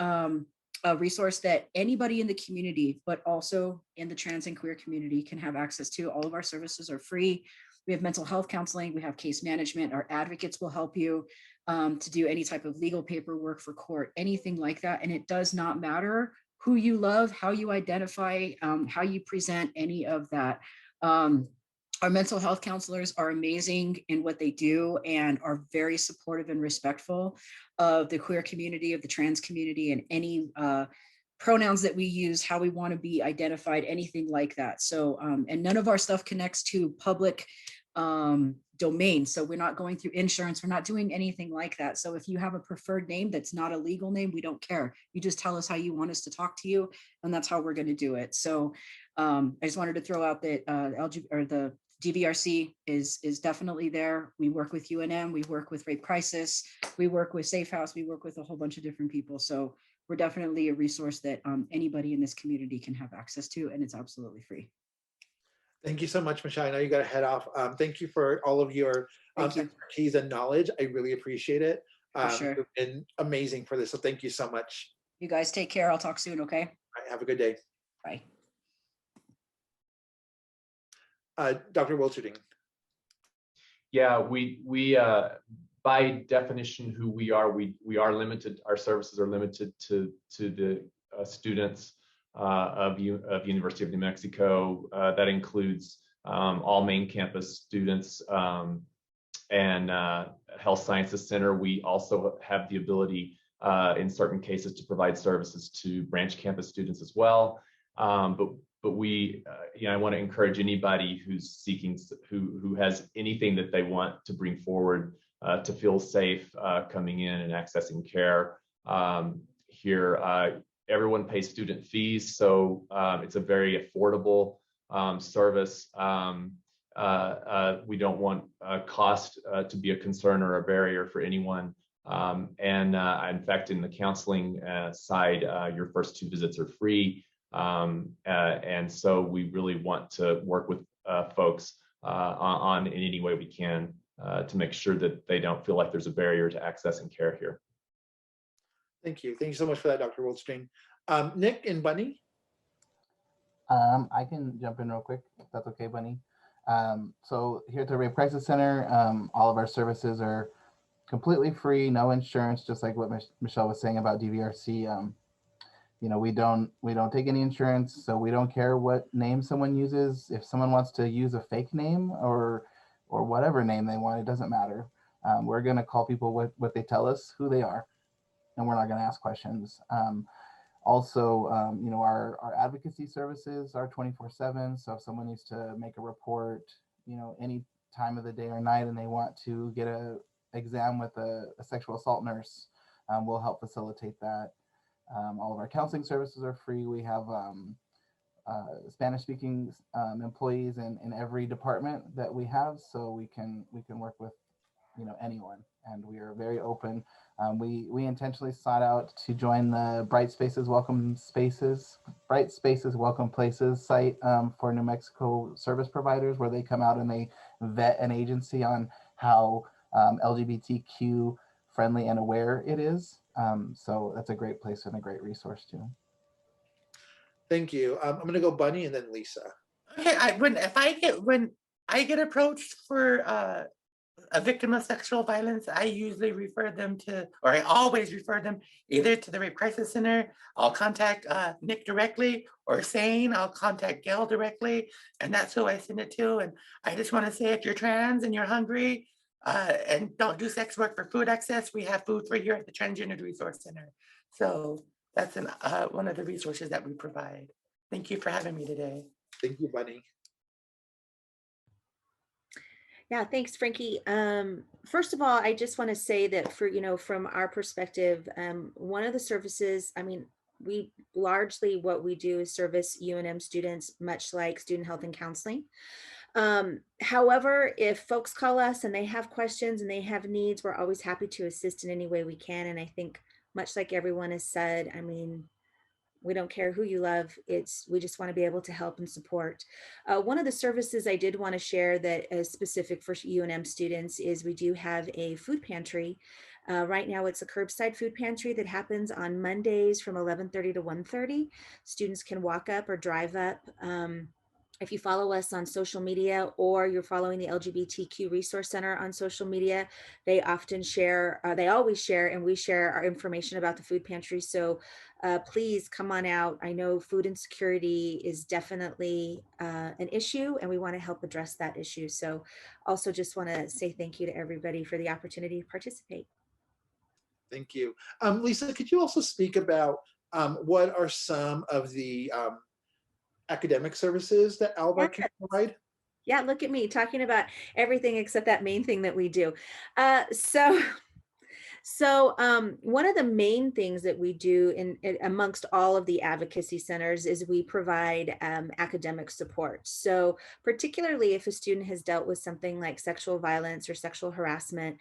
a resource that anybody in the community, but also in the trans and queer community, can have access to. All of our services are free. We have mental health counseling, we have case management, our advocates will help you to do any type of legal paperwork for court, anything like that. And it does not matter who you love, how you identify, how you present, any of that. Our mental health counselors are amazing in what they do and are very supportive and respectful of the queer community, of the trans community, and any pronouns that we use, how we want to be identified, anything like that. So, and none of our stuff connects to public domain. So we're not going through insurance. We're not doing anything like that. So if you have a preferred name that's not a legal name, we don't care. You just tell us how you want us to talk to you, and that's how we're going to do it. So I just wanted to throw out that the DVRC is definitely there. We work with UNM, we work with Rape Crisis, we work with Safe House, we work with a whole bunch of different people. So we're definitely a resource that anybody in this community can have access to, and it's absolutely free. Thank you so much, Michelle. I know you got to head off. Thank you for all of your expertise and knowledge. I really appreciate it. Sure. You've been amazing for this. So thank you so much. You guys take care. I'll talk soon, okay? All right, have a good day. Bye. Dr. Wilterding. Yeah, we by definition, who we are limited. Our services are limited to the students of University of New Mexico. That includes all main campus students and Health Sciences Center. We also have the ability in certain cases to provide services to branch campus students as well. But we, I want to encourage anybody who's seeking, who has anything that they want to bring forward to feel safe coming in and accessing care here. Everyone pays student fees, so it's a very affordable service. We don't want cost to be a concern or a barrier for anyone. In fact, in the counseling side, your first 2 visits are free. And so we really want to work with folks on in any way we can to make sure that they don't feel like there's a barrier to accessing care here. Thank you. Thank you so much for that, Dr. Wilterding. Nick and Bunnie? I can jump in real quick, if that's okay, Bunnie. So here at the Rape Crisis Center, all of our services are completely free, no insurance, just like what Michelle was saying about DVRC. We don't take any insurance, so we don't care what name someone uses. If someone wants to use a fake name or whatever name they want, it doesn't matter. We're going to call people what they tell us, who they are, and we're not going to ask questions. Also, our advocacy services are 24/7. So if someone needs to make a report, any time of the day or night, and they want to get an exam with a sexual assault nurse, we'll help facilitate that. All of our counseling services are free. We have Spanish-speaking employees in every department that we have, so we can work with anyone, and we are very open. We intentionally sought out to join the Bright Spaces Welcome Places site for New Mexico service providers, where they come out and they vet an agency on how LGBTQ friendly and aware it is. So that's a great place and a great resource too. Thank you. I'm going to go Bunnie and then Lisa. Okay, when I get approached for a victim of sexual violence, I usually refer them to, or I always refer them either to the Rape Crisis Center. I'll contact Nick directly, or Sane, I'll contact Gail directly, and that's who I send it to. And I just want to say, if you're trans and you're hungry and don't do sex work for food access, we have food for you at the Transgender Resource Center. So that's one of the resources that we provide. Thank you for having me today. Thank you, Bunnie. Yeah, thanks, Frankie. First of all, I just want to say that from our perspective, one of the services, we largely what we do is service UNM students, much like student health and counseling. However, if folks call us and they have questions and they have needs, we're always happy to assist in any way we can. And I think much like everyone has said, we don't care who you love. We just want to be able to help and support. One of the services I did want to share that is specific for UNM students is we do have a food pantry Right now, it's a curbside food pantry that happens on Mondays from 11:30 to 1:30. Students can walk up or drive up. If you follow us on social media or you're following the LGBTQ Resource Center on social media, they often share, they always share, and we share our information about the food pantry. So please come on out. I know food insecurity is definitely an issue, and we want to help address that issue. So also just want to say thank you to everybody for the opportunity to participate. Thank you. Lisa, could you also speak about what are some of the academic services that Alba can provide? Yeah, look at me talking about everything except that main thing that we do. So one of the main things that we do in amongst all of the advocacy centers is we provide academic support. So particularly if a student has dealt with something like sexual violence or sexual harassment,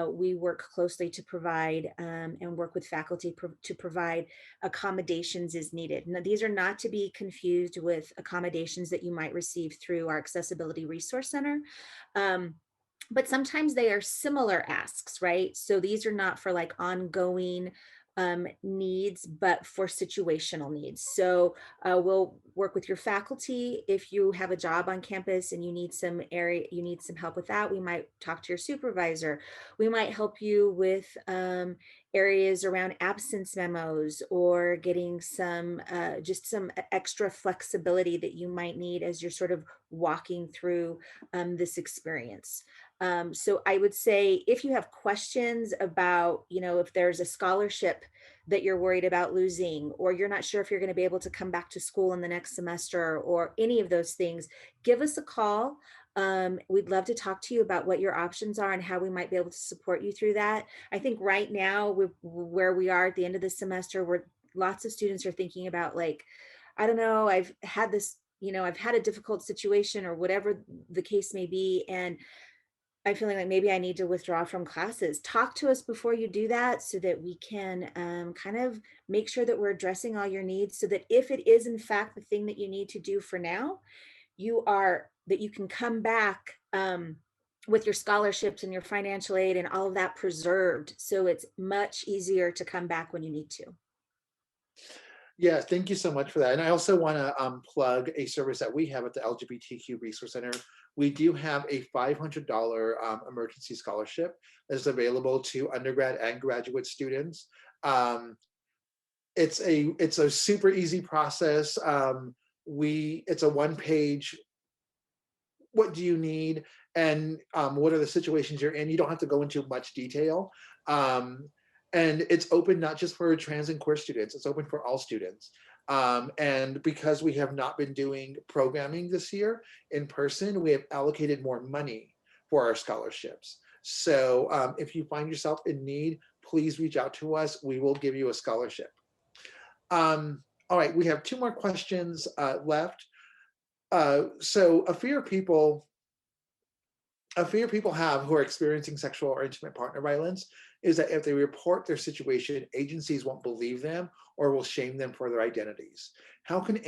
we work closely to provide and work with faculty to provide accommodations as needed. Now, these are not to be confused with accommodations that you might receive through our Accessibility Resource Center. But sometimes they are similar asks, right? So these are not for like ongoing needs, but for situational needs. So we'll work with your faculty. If you have a job on campus and you need some help with that, we might talk to your supervisor. We might help you with areas around absence memos or getting some just some extra flexibility that you might need as you're sort of walking through this experience. So I would say if you have questions about, if there's a scholarship that you're worried about losing, or you're not sure if you're going to be able to come back to school in the next semester or any of those things, give us a call. We'd love to talk to you about what your options are and how we might be able to support you through that. I think right now where we are at the end of the semester, where lots of students are thinking about like, I don't know, I've had this, I've had a difficult situation or whatever the case may be. And I'm feeling like maybe I need to withdraw from classes. Talk to us before you do that so that we can kind of make sure that we're addressing all your needs so that if it is in fact the thing that you need to do for now, that you can come back with your scholarships and your financial aid and all of that preserved. So it's much easier to come back when you need to. Yeah, thank you so much for that. And I also want to plug a service that we have at the LGBTQ Resource Center. We do have a $500 emergency scholarship that's available to undergrad and graduate students. It's a super easy process. It's a one-page, what do you need, and what are the situations you're in. You don't have to go into much detail. And it's open not just for trans and queer students, it's open for all students. And because we have not been doing programming this year in person, we have allocated more money for our scholarships. So if you find yourself in need, please reach out to us. We will give you a scholarship. All right, we have 2 more questions left. So a fear people have who are experiencing sexual or intimate partner violence is that if they report their situation, agencies won't believe them or will shame them for their identities. How can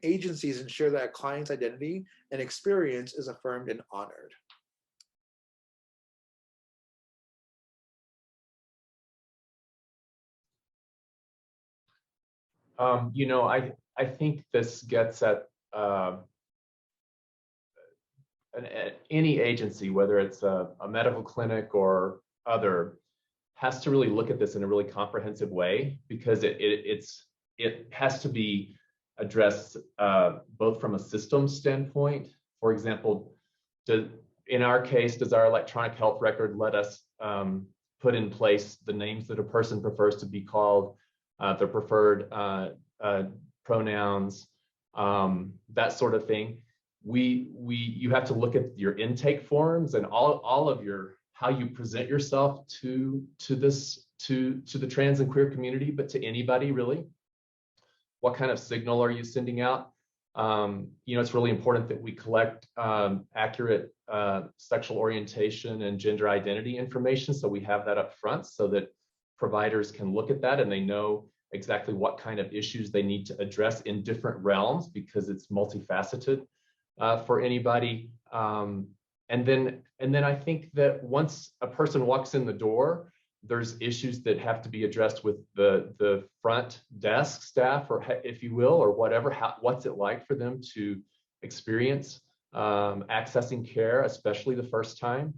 agencies ensure that a client's identity and experience is affirmed and honored? I think this gets at any agency, whether it's a medical clinic or other, has to really look at this in a really comprehensive way, because it has to be addressed both from a systems standpoint. For example, in our case, does our electronic health record let us put in place the names that a person prefers to be called, their preferred pronouns, that sort of thing? You have to look at your intake forms and all of your how you present yourself to the trans and queer community, but to anybody really. What kind of signal are you sending out? It's really important that we collect accurate sexual orientation and gender identity information, so we have that up front so that providers can look at that and they know exactly what kind of issues they need to address in different realms, because it's multifaceted for anybody. And then I think that once a person walks in the door, there's issues that have to be addressed with the front desk staff, or if you will, or whatever. What's it like for them to experience accessing care, especially the first time,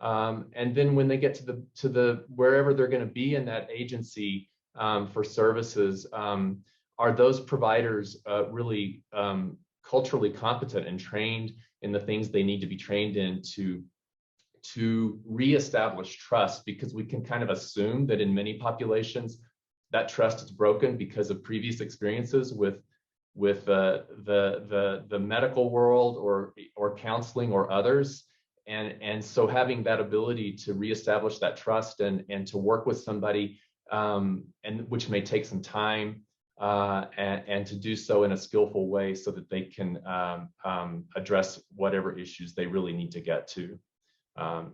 and then when they get to the wherever they're going to be in that agency for services, are those providers really culturally competent and trained in the things they need to be trained in to reestablish trust? Because we can kind of assume that in many populations that trust is broken because of previous experiences with the medical world or counseling or others, and so having that ability to reestablish that trust and to work with somebody, and which may take some time, and to do so in a skillful way so that they can address whatever issues they really need to get to.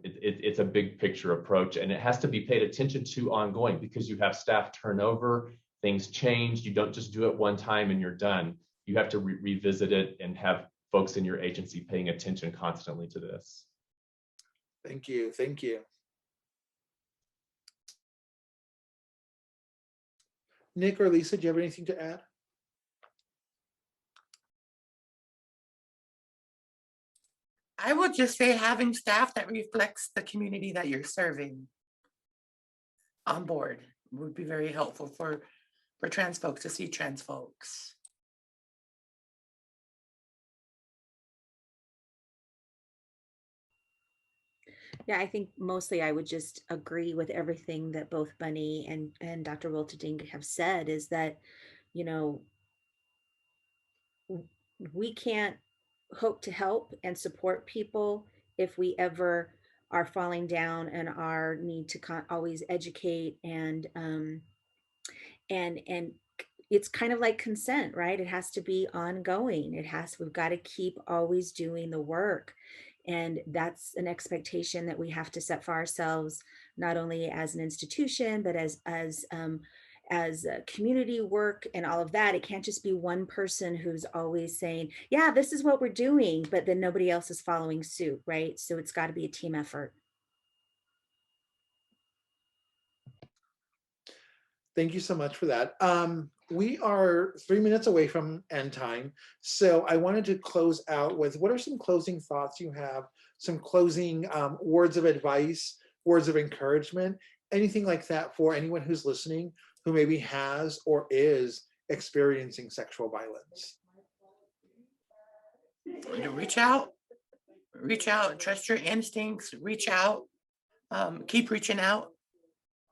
It's a big picture approach, and it has to be paid attention to ongoing, because you have staff turnover, things change. You don't just do it one time and you're done. You have to revisit it and have folks in your agency paying attention constantly to this. Thank you. Thank you. Nick or Lisa, do you have anything to add? I would just say having staff that reflects the community that you're serving on board would be very helpful for trans folks to see trans folks. Yeah, I think mostly I would just agree with everything that both Bunnie and Dr. Wilterding have said, is that, you know, we can't hope to help and support people if we ever are falling down and our need to always educate and it's kind of like consent, right? It has to be ongoing. We've got to keep always doing the work. And that's an expectation that we have to set for ourselves, not only as an institution, but as community work and all of that. It can't just be one person who's always saying, yeah, this is what we're doing, but then nobody else is following suit, right? So it's got to be a team effort. Thank you so much for that. We are 3 minutes away from end time. So I wanted to close out with, what are some closing thoughts you have, some closing words of advice, words of encouragement, anything like that for anyone who's listening who maybe has or is experiencing sexual violence? Reach out, trust your instincts, reach out, keep reaching out.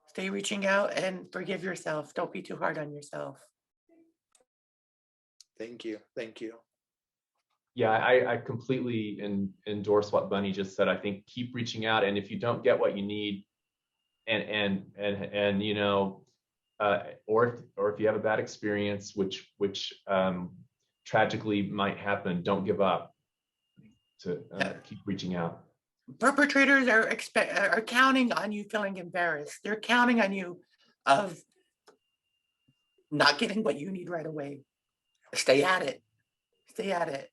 Stay reaching out and forgive yourself. Don't be too hard on yourself. Thank you. Thank you. Yeah, I completely endorse what Bunnie just said. I think keep reaching out, and if you don't get what you need, and you know, or if you have a bad experience, which tragically might happen, don't give up. To keep reaching out. Perpetrators are counting on you feeling embarrassed. They're counting on you of not getting what you need right away. Stay at it. Stay at it.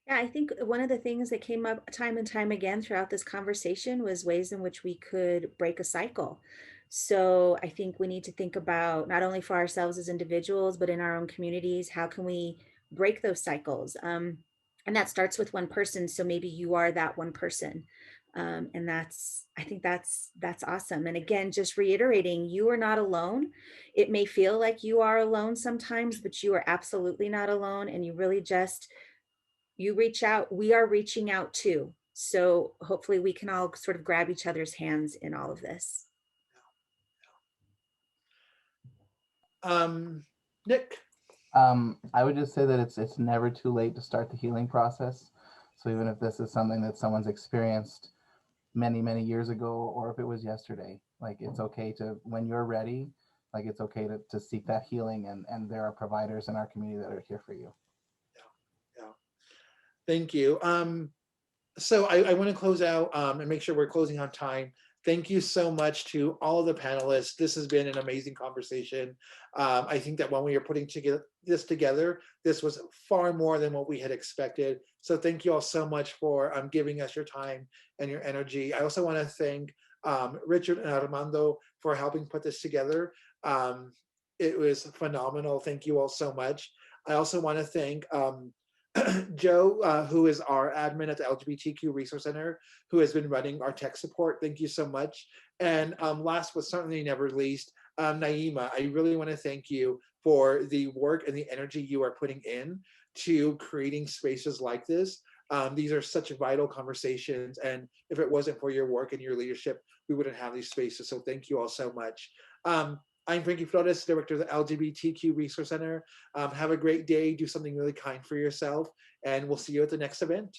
Yeah, I think one of the things that came up time and time again throughout this conversation was ways in which we could break a cycle. So I think we need to think about, not only for ourselves as individuals, but in our own communities, how can we break those cycles? And that starts with one person. So maybe you are that one person. And I think that's awesome. And again, just reiterating, you are not alone. It may feel like you are alone sometimes, but you are absolutely not alone. And you really you reach out. We are reaching out too. So hopefully we can all sort of grab each other's hands in all of this. Nick? I would just say that it's never too late to start the healing process. So even if this is something that someone's experienced many, many years ago, or if it was yesterday, like it's okay to, when you're ready, like it's okay to seek that healing, and there are providers in our community that are here for you. Yeah. Thank you. So I want to close out and make sure we're closing on time. Thank you so much to all of the panelists. This has been an amazing conversation. I think that when we were putting this together, this was far more than what we had expected. So thank you all so much for giving us your time and your energy. I also want to thank Richard and Armando for helping put this together. It was phenomenal. Thank you all so much. I also want to thank Joe, who is our admin at the LGBTQ Resource Center, who has been running our tech support. Thank you so much. And last but certainly never least, Naima, I really want to thank you for the work and the energy you are putting in to creating spaces like this. These are such vital conversations, and if it wasn't for your work and your leadership, we wouldn't have these spaces. So thank you all so much. I'm Frankie Flores, Director of the LGBTQ Resource Center. Have a great day, do something really kind for yourself, and we'll see you at the next event.